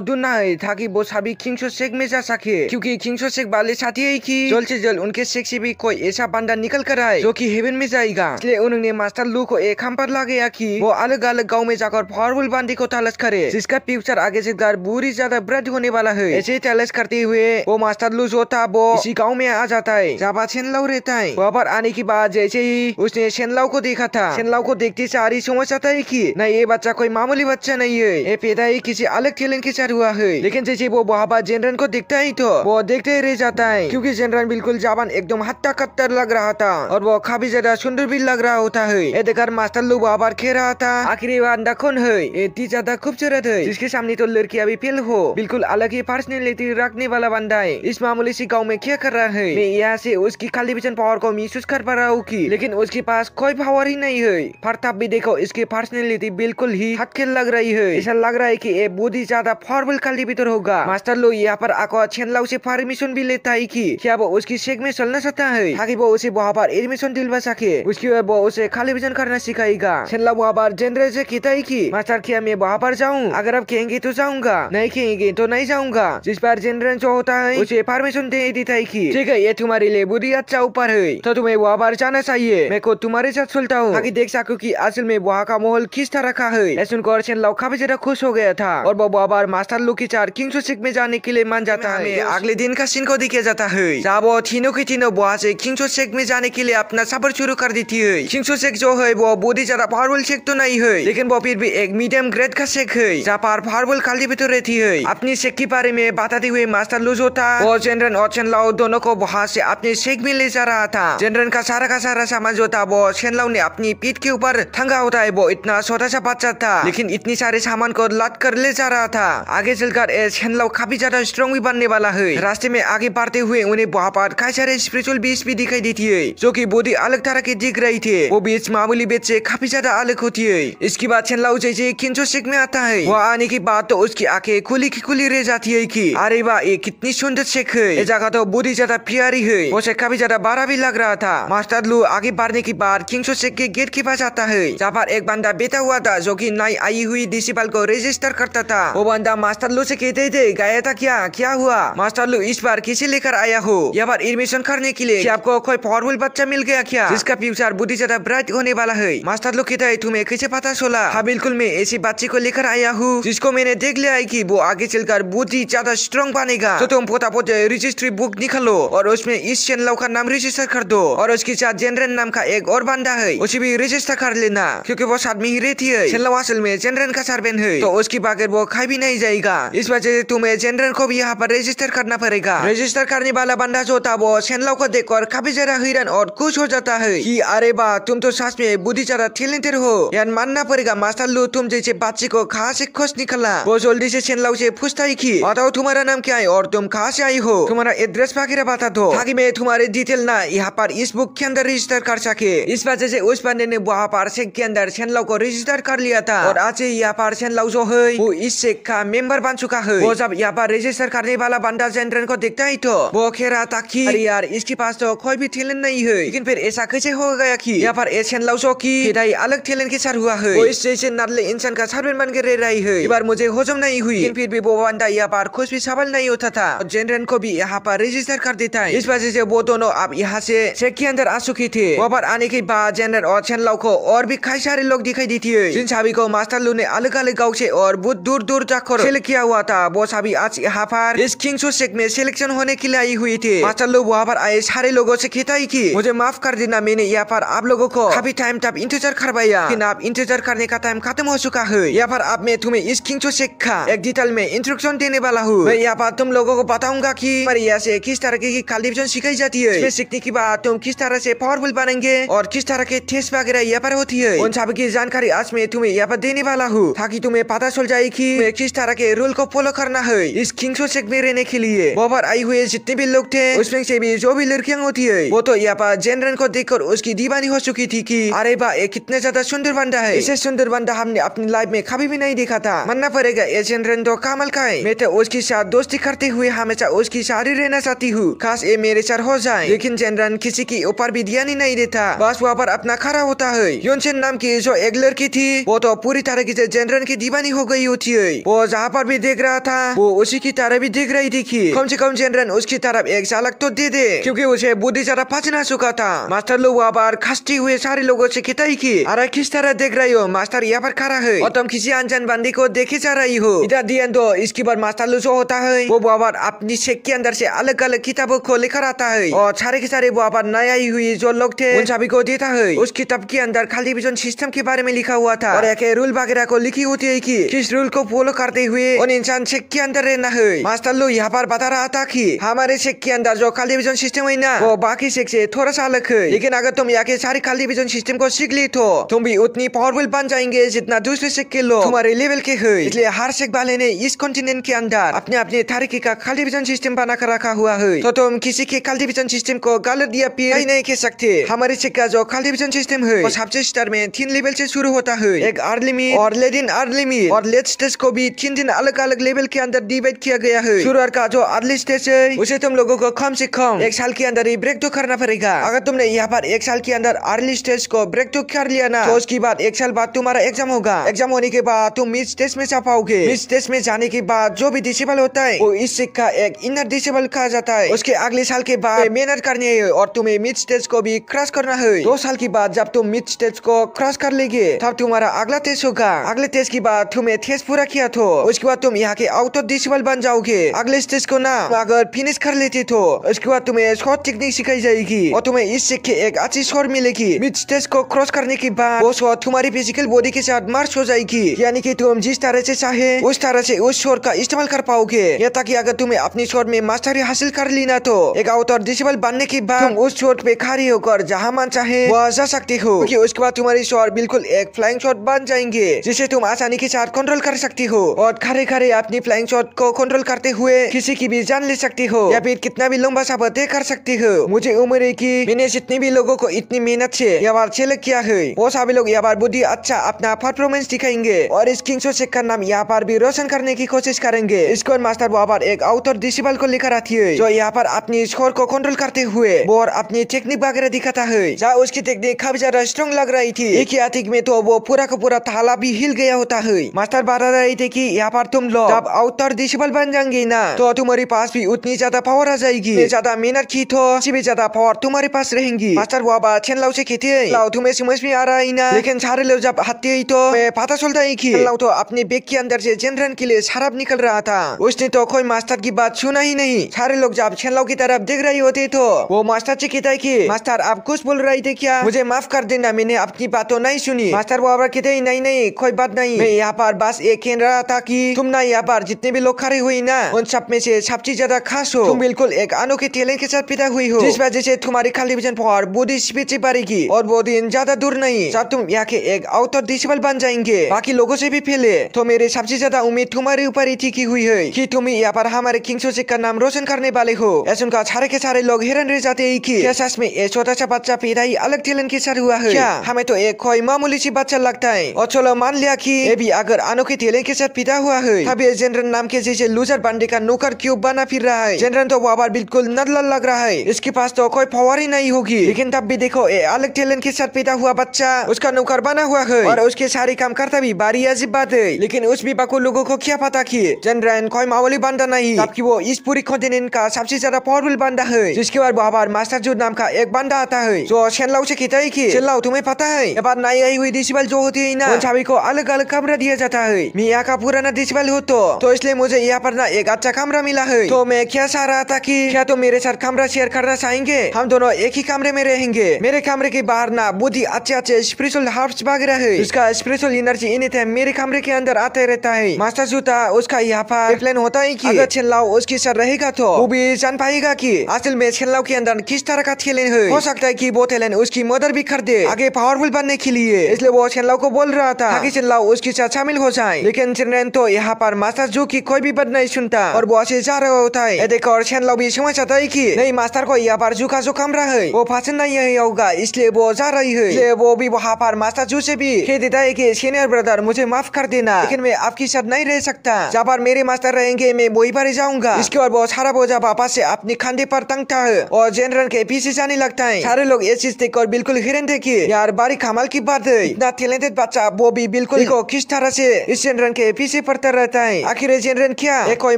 ढूंढना है ताकि वो सभी किंगसो शेख में जा सके, क्योंकि किंगसो शेख वाले साथी है कि जल्द से जल्द उनके शेख से भी कोई ऐसा बंदा निकल कर आए जो कि हेवन में जाएगा। इसलिए उन्होंने मास्टर लू को एक हम पर लगाया कि वो अलग अलग गाँव में जाकर पावरफुल बंदी को तलाश करे जिसका फ्यूचर आगे चलकर बुरी ज्यादा ब्रड होने वाला है। ऐसे तलाश करते हुए वो मास्टर लू जो था वो इसी गाँव में आ जाता है जहाँ पर छेनलाओ रहता है। वहाँ पर आने के बाद जैसे ही उसने छेनलाओ को देखा था, छेनलाओ को देखते सारी समझ आता है कि नहीं ये बच्चा कोई मामूली बच्चा नहीं है, ये पैदा ही किसी अलग टैलेंट के साथ हुआ है। लेकिन जैसे वो वहाँ पर जेनरन को देखता है तो वो देखते ही रह जाता है, क्योंकि जेनरन बिल्कुल जवान एकदम हट्टा कट्टर लग रहा था और वो काफी ज्यादा सुंदर भी लग रहा होता है। ये देखकर मास्टर लू वहाँ पर खेल रहा था आखिर ये बंदा कौन है, इतनी ज्यादा खूबसूरत है जिसके सामने तो लड़की अभी फेल हो, बिल्कुल अलग ही पर्सनैलिटी रखने वाला बंदा है, इस मामूली सी गाँव में क्या कर रहा है। मैं यहाँ से उसकी खाली विजन पावर को महसूस कर पा रहा हूँ की, लेकिन उसके पास कोई पावर ही नहीं है। पर तब भी देखो इसकी पर्सनैलिटी बिल्कुल ही हटके लग रही है, ऐसा लग रहा है कि ये बहुत ही ज्यादा पावरफुल खाली भीतर होगा। मास्टर लो यहाँ पर आकर छेनलाओ से परमिशन भी लेता है कि क्या वो उसकी शेख में चलना चाहता है ताकि वो उसे वहाँ पर एडमिशन दिलवा सके, उसके बाद वो उसे खाली विजन करना सिखाएगा। छेनलाओ वहाँ पर जनरल से कहता है कि मास्टर क्या मैं वहाँ पर जाऊँ, अगर आप कहेंगे तो जाऊंगा, नहीं कहेंगे तो नहीं जाऊंगा। जिस पर जनरल जो होता है उसे परमिशन दे देता है कि ठीक है ये तुम्हारे लिए बहुत ही अच्छा ऊपर है तो तुम्हें वहाँ पर जाना चाहिए, मैं को तुम्हारे साथ चलता हूँ ताकि देख सको कि असल में वहाँ का माहौल किस तरह का है। सुनकर छेनलाओ काफी ज्यादा खुश हो गया था और वो वहाँ पर मास्टर लू की चार किंगसो शेख में जाने के लिए मान जाता है। अगले दिन का सीन को दिखाया जाता है जहाँ वो तीनों की तीनों वहाँ से किंगसो शेख में जाने के लिए अपना सफर शुरू कर देती है। किंगसो शेख जो है वो बहुत ही ज्यादा पावरफुल शेख तो नहीं है, लेकिन वो फिर भी एक मीडियम ग्रेड का शेख है जहाँ पर पावरफुल खाली भी तो रहती है। अपनी शेख के बारे में बताते हुए मास्टर लू जो था वो जनरल और छेनलाओ दोनों को वहाँ से अपने शेख में ले जा रहा था। जनरल का सारा सामान जो था वो छेनलाओ ने अपनी पीठ के ऊपर ठंगा होता है। वो इतना छोटा सा बच्चा था लेकिन इतनी सारे सामान को लाद कर ले जा रहा था। आगे चलकर छेनलाओ काफी ज्यादा स्ट्रॉन्ग भी बनने वाला है। रास्ते में आगे बढ़ते हुए उन्हें वहाँ पर कई सारे स्पिरिचुअल बीच भी दिखाई देती है जो कि बहुत ही अलग तरह के दिख रही थे। वो बीच मामूली बीच से काफी ज्यादा अलग होती है। इसके बाद छेनलाओ जैसे किंगसो शेख में आता है वो आने के बाद तो उसकी आंखें खुली की खुली रह जाती है कि अरे वाह ये कितनी सुंदर शेख है, ये जगह तो बहुत ही ज्यादा प्यारी है। वो शेख काफी ज्यादा बड़ा भी लग रहा था। मास्टर लू आगे बढ़ने के बाद किंगसो शेख के गेट के पास आता है जहाँ पर एक बंदा बैठा हुआ था जो कि नई आई हुई डिसिपल को रजिस्टर करता था। वो बंदा मास्टर लू से कहते थे गया था क्या हुआ मास्टर लू इस बार किसे लेकर आया हो यहाँ पर एडमिशन करने के लिए, आपको कोई पावरफुल बच्चा मिल गया क्या जिसका फ्यूचर बहुत ही ज्यादा ब्राइट होने वाला है। मास्टर लू कहता है तुम्हें कैसे पता चला। हाँ बिल्कुल मैं ऐसे बच्चे को लेकर आया हूँ जिसको मैंने देख लिया है कि वो आगे चलकर बहुत ही ज्यादा स्ट्रॉन्ग बनेगा, तो तुम पोता रजिस्ट्री बुक निकालो और उसमें इस छेनलाओ का नाम रजिस्टर कर दो और उसके साथ जनरल नाम का एक और बंदा है उसे भी रजिस्टर कर लेना क्योंकि वो साथ में ही रहती है। छेनलाओ असल में जनरल का सर्वेंट है तो उसकी बगैर वो खाई भी नहीं जाएगा, इस वजह से तुम्हें जनरल को भी यहाँ पर रजिस्टर करना पड़ेगा। रजिस्टर करने वाला बंदा जो था वो छेनलाओ को देखकर काफी ज्यादा हैरान और खुश हो जाता है कि अरे वाह तुम तो सच में बहुत ही ज्यादा टैलेंटेड हो यार, मानना पड़ेगा मास्टर लू तुम जैसे बच्चे को कहाँ से खोज निकला। वो जल्दी से छेनलाओ से पूछता है कि बताओ तुम्हारा नाम क्या है और तुम कहाँ से आई हो, तुम्हारा एड्रेस वगैरह बता दो ताकि मैं तुम्हारे डिटेल ना यहाँ पर इस बुक के अंदर रजिस्टर कर सके। इस वजह से उस बंदे ने वहाँ पर शेख के अंदर चैनल को रजिस्टर कर लिया था और आज यहाँ पर चैनल जो है वो इस शेख का मेंबर बन चुका है। वो जब यहाँ पर रजिस्टर करने वाला बंदा जेनरन को देखता ही तो वो कह रहा था कि अरे यार इसके पास तो कोई भी टैलेंट नहीं है, लेकिन फिर ऐसा कैसे हो गया कि यहाँ पर चैनल की अलग टैलेंट के साथ हुआ है। वो इस जैसे नर्ले इंसान का सर्वेंट बन के रह रही है। बार मुझे हजम नहीं हुई, लेकिन फिर भी वो बंदा यहाँ पर कुछ भी सवाल नहीं होता था। जेनरन को भी यहाँ पर रजिस्टर कर देता है। इस वजह से वो दोनों अब यहाँ से शेख के अंदर आ चुकी थे। वहाँ पर आने के बाद जेनरन और चैनल को और भी कई सारे लोग दिखाई देती है, जिन सभी को मास्टर लू ने अलग अलग गाँव से और बहुत दूर दूर जाकर सेलेक्ट किया हुआ था। वो सभी आज यहाँ पर इस किंग्स शेख में सिलेक्शन होने के लिए आई हुई थे। मास्टर लोग वहाँ पर आए सारे लोगों से कहता है कि मुझे माफ कर देना, मैंने यहाँ पर आप लोगों को काफी टाइम तक इंतजार करवाया, लेकिन आप इंतजार करने का टाइम खत्म हो चुका है। यहाँ पर अब मैं तुम्हें इस किंग्स शेख का एक डिटेल में इंस्ट्रक्शन देने वाला हूँ। मैं यहाँ पर तुम लोगों को बताऊंगा कि हमारे यहाँ से किस तरह की कल्टीवेशन सिखाई जाती है। इसमें सीखने के बाद तुम किस तरह से पावरफुल बनेंगे और किस तरह के टेस्ट वगैरह यहाँ पर होती है, उन सब की जानकारी आज मैं तुम्हें यहाँ पर देने वाला हूँ, ताकि तुम्हें पता चल जाए कि किस तरह के रूल को फॉलो करना है इस किंग्स शेख में रहने के लिए। वहाँ पर आई हुए जितने भी लोग थे उसमें से भी जो भी लड़कियां होती है वो तो यहाँ पर जेनरन को देखकर उसकी दीवानी हो चुकी थी कि अरे बा ये कितने ज्यादा सुंदर बंदा है, इसे सुंदर बंदा हमने अपनी लाइफ में कभी भी नहीं देखा था। मानना पड़ेगा ये जेनरन तो कमाल का है। मैं तो उसके साथ दोस्ती करते हुए हमेशा उसकी सारी रहना चाहती हूँ, खास ये मेरे साथ हो जाए। लेकिन जेनरन किसी के ऊपर भी ध्यान ही नहीं देता, बस वहाँ पर अपना खड़ा होता है। योनसेन नाम की जो एक लड़की थी वो तो पूरी तरह से जेनरन की दीवानी हो गई होती है। वो जहाँ पर भी देख रहा था वो उसी की तरह भी देख रही थी कि कम से कम जेनरन उसकी तरफ एक झलक तो दे दे, क्योंकि उसे बुद्धि जरा पचना चुका था। मास्टर लोग वहाँ पर खसते हुए सारे लोगों से कहता ही कि अरे किस तरह देख रही हो, मास्टर यहाँ पर खड़ा है और तुम किसी अनजान बंदी को देखे जा रही हो। इधर दिया तो इसके बाद मास्टर लोग जो होता है वो वहाँ पर अपनी शेख के अंदर से अलग अलग किताबों को लेकर आता है और सारे के सारे वहाँ पर नए आई हुई जो लोग थे उन सभी को देता है। उस किताब के अंदर कल्टीवेशन सिस्टम के बारे में लिखा हुआ था और एक रूल वगैरह को लिखी होती है कि किस रूल को फॉलो करते हुए उन इंसान शेख के अंदर रहना है। मास्टर लोग यहाँ पर बता रहा था कि हमारे शेख के अंदर जो कल्टीवेशन सिस्टम है ना वो बाकी शेख से थोड़ा सा अलग है, लेकिन अगर तुम यहाँ के सारे कल्टीवेशन सिस्टम को सीख ली तो तुम भी उतनी पावरफुल बन जाएंगे जितना दूसरे शेख के लोग तुम्हारे लेवल के है। इसलिए हर शेख वाले ने इस कॉन्टिनेंट के अंदर अपने अपने तरीके का कल्टीवेशन सिस्टम बना कर रखा हुआ है, तो तुम किसी के कल्टीवेशन सिस्टम को गलत या फिर नहीं कह सकते। हमारे शेख का जो कल्टीवेशन सिस्टम है वो सबसे स्टार में 3 लेवल से शुरू होता है, एक अर्ली मिड और लेट इन अर्ली मिड और लेट स्टेज को भी 3 अलग अलग लेवल के अंदर डिवाइड किया गया है। शुरुआत का जो अर्ली स्टेज है उसे तुम लोगों को कम से कम 1 साल के अंदर ही ब्रेक तो करना पड़ेगा। अगर तुमने यहाँ पर 1 साल के अंदर अर्ली स्टेज को ब्रेक तो कर लिया ना तो उसके बाद 1 साल बाद तुम्हारा एग्जाम होगा। एग्जाम होने के बाद तुम मिड स्टेज में जा पाओगे। मिड स्टेज में जाने के बाद जो भी डिसेबल होता है वो इस शेख का एक इनर डिसेबल कहा जाता है। उसके अगले साल के बाद मेहनत करनी है और तुम्हें मिड स्टेज को भी क्रॉस करना है। 2 साल के बाद जब तुम मिड स्टेज को क्रॉस कर लेगे तब तुम्हारा अगला टेस्ट होगा। अगले टेस्ट के बाद तुम्हें टेस्ट पूरा किया तो उसके बाद तुम यहाँ के आउटर डिसेबल बन जाओगे। अगले स्टेज को ना अगर फिनिश कर लेते तो उसके बाद तुम्हें शॉट टेक्निक सिखाई जाएगी और तुम्हें इस शेख के एक अच्छी शॉट मिलेगी। मिड स्टेज को क्रॉस करने के बाद वो शॉट तुम्हारी फिजिकल बॉडी के साथ मर्ज हो जाएगी, यानी कि तुम जिस तरह से चाहे उस तरह से उस शॉट का इस्तेमाल कर पाओगे। या ताकि अगर तुम्हें अपनी शॉट में मास्टरी हासिल कर ली ना तो एक आउटर डिसेबल बनने के बाद तुम उस शॉट पे खड़ी होकर जहाँ मन चाहे वहाँ जा सकते हो, क्योंकि उसके बाद तुम्हारी शॉट बिल्कुल एक फ्लाइंग शॉट बन जाएंगे जिसे तुम आसानी के साथ कंट्रोल कर सकती हो और खड़े खड़े अपनी फ्लाइंग शॉट को कंट्रोल करते हुए किसी की भी जान ले सकती हो या फिर कितना भी लंबा सफर तय कर सकती हो। मुझे उम्मीद है कि मैंने जितने भी लोगों को इतनी मेहनत से यहाँ बार सेलेक्ट किया है वो सभी लोग यहाँ बार बुद्धि अच्छा अपना परफॉर्मेंस दिखाएंगे और इस किंग्स शेख का नाम यहाँ पर भी रोशन करने की कोशिश करेंगे। स्कोर मास्टर वहाँ पर एक आउटर डिसेबल को लेकर आती है जो यहाँ पर अपनी स्कोर को कंट्रोल करते हुए वो अपनी टेक्निक वगैरह दिखाता है। जहाँ उसकी टेक्निक काफी ज्यादा स्ट्रॉन्ग लग रही थी, एक ही आतिक में तो वो पूरा का पूरा ताला भी हिल गया होता है। मास्टर बता रहे थे कि यहाँ पर तुम लोग जब आउटर डिसेबल बन जाएंगे ना तो तुम्हारे पास भी उतनी ज्यादा पावर आ जाएगी। ज्यादा मेहनत की तो भी ज्यादा पावर तुम्हारे पास रहेंगी। मास्टर वो बात छेनलाओ से कहते हैं लाओ तुम्हें समझ में आ रहा है ना, लेकिन सारे लोग जब आते ही तो पता चलता है कि लाओ तो अपने बैग के अंदर से जेनरन के लिए शराब निकल रहा था। उसने तो कोई मास्टर की बात सुना ही नहीं। सारे लोग जब छेनलाओ की तरफ देख रहे होते तो वो मास्टर से कहता है कि मास्टर आप कुछ बोल रहे थे क्या, मुझे माफ कर देना मैंने आपकी बात तो नहीं सुनी। मास्टर वो कहते ही नहीं नहीं कोई बात नहीं, मैं यहाँ पर बस ये कह रहा था कि तुम ना यहाँ पर जितने भी लोग खड़े हुई ना उन सब में से सबसे ज्यादा खास हो। तुम बिल्कुल एक अनोखे टैलेंट के साथ पैदा हुई हो जिस वजह से तुम्हारी कल्टीवेशन पावर बुद्धि स्पीड से बढ़ेगी और वो दिन ज्यादा दूर नहीं जब तुम यहाँ के एक आउटर डिसेबल बन जाएंगे बाकी लोगों से भी पहले। तो मेरे सबसे ज्यादा उम्मीद तुम्हारे ऊपर ही थी कि हुई है कि तुम यहाँ पर हमारे किंग का नाम रोशन करने वाले हो। ऐसा उनका सारे के सारे लोग हैरान रह जाते हैं कि क्या सच में ये छोटा सा बच्चा पैदा ही अलग टैलेंट के साथ हुआ है क्या? हमें तो एक कोई मामूली सी बच्चा लगता है। और चलो मान लिया कि ये भी अगर अनोखे टैलेंट के साथ पैदा हुआ है, तब ये जनरल नाम के जैसे लूजर बंदे का नौकर क्यों बना फिर रहा है? जनरल तो वहाँ पर बिल्कुल नल्ला लग रहा है, इसके पास तो कोई पावर ही नहीं होगी। लेकिन तब भी देखो ये अलग टैलेंट के साथ पैदा हुआ बच्चा उसका नौकर बना हुआ है और उसके सारे काम करता भी बारी अजीब बात है। लेकिन उस विभाग लोगों को क्या पता कि जनरल कोई मामूली बंदा नहीं, जबकि वो इस पूरी कॉन्टिनेंट का सबसे ज्यादा पावरफुल बंदा है। जिसके बाद वहाँ पर मास्टर जूड नाम का एक बंदा आता है जो शेनलाओ से कहता है कि शेनलाओ तुम्हें पता है ये बात नई आई हुई डिसेबल जो होती है ना, उन सभी को अलग अलग कमरा दिया जाता है। मैं यहाँ का पुराना डिसेबल हूँ तो इसलिए मुझे यहाँ पर ना एक अच्छा कमरा मिला है। तो मैं क्या चाह रहा था कि क्या तुम मेरे साथ कमरा शेयर करना चाहेंगे? हम दोनों एक ही कमरे में रहेंगे। मेरे कमरे के बाहर ना बहुत ही अच्छे स्पिरिचुअल हर्ब्स वगैरह है, इसका स्पिरिचुअल एनर्जी एनी टाइम मेरे कमरे के अंदर आते रहता है। मास्टर जूता उसका यहाँ पर प्लान होता है कि अगर शेनलाओ उसके साथ रहेगा तो वो भी जान पाएगा कि असल में शेनलाओ के अंदर किस तरह का टैलेंट है। हो सकता है कि वो टैलेंट उसकी मदर भी कर दे आगे पावरफुल बनने के लिए। इसलिए वो शेनलाओ को बोल रहा था ताकि शेनलाओ उसके साथ शामिल हो जाए। लेकिन शेनरेन तो यहाँ पर मास्टर जू की कोई भी बात नहीं सुनता और वो ऐसे जा रहा होता है। देखो और शेनलाओ भी समझ आता है कि नहीं मास्टर को यहाँ पर जू का जो कमरा है वो पसंद नहीं होगा, इसलिए वो जा रही है। इसलिए वो भी वहाँ पर मास्टर जू से भी कह देता है कि सीनियर ब्रदर मुझे माफ कर देना, लेकिन मैं आपके साथ नहीं रह सकता। जहाँ पर मेरे मास्टर रहेंगे मैं वही पर जाऊंगा। इसके बाद बहुत सारा बोझा वापस से अपने कंधे पर टंगता है और जनरल के पीछे जाने लगता है। सारे लोग ये चीज देखकर बिल्कुल हैरान थे कि यार बड़ी कमाल की बात है, इतना टैलेंटेड बच्चा वो भी बिल्कुल देखो किस तरह से इस जनरल के पीछे पड़ता रहता है। आखिर जनरल क्या एक कोई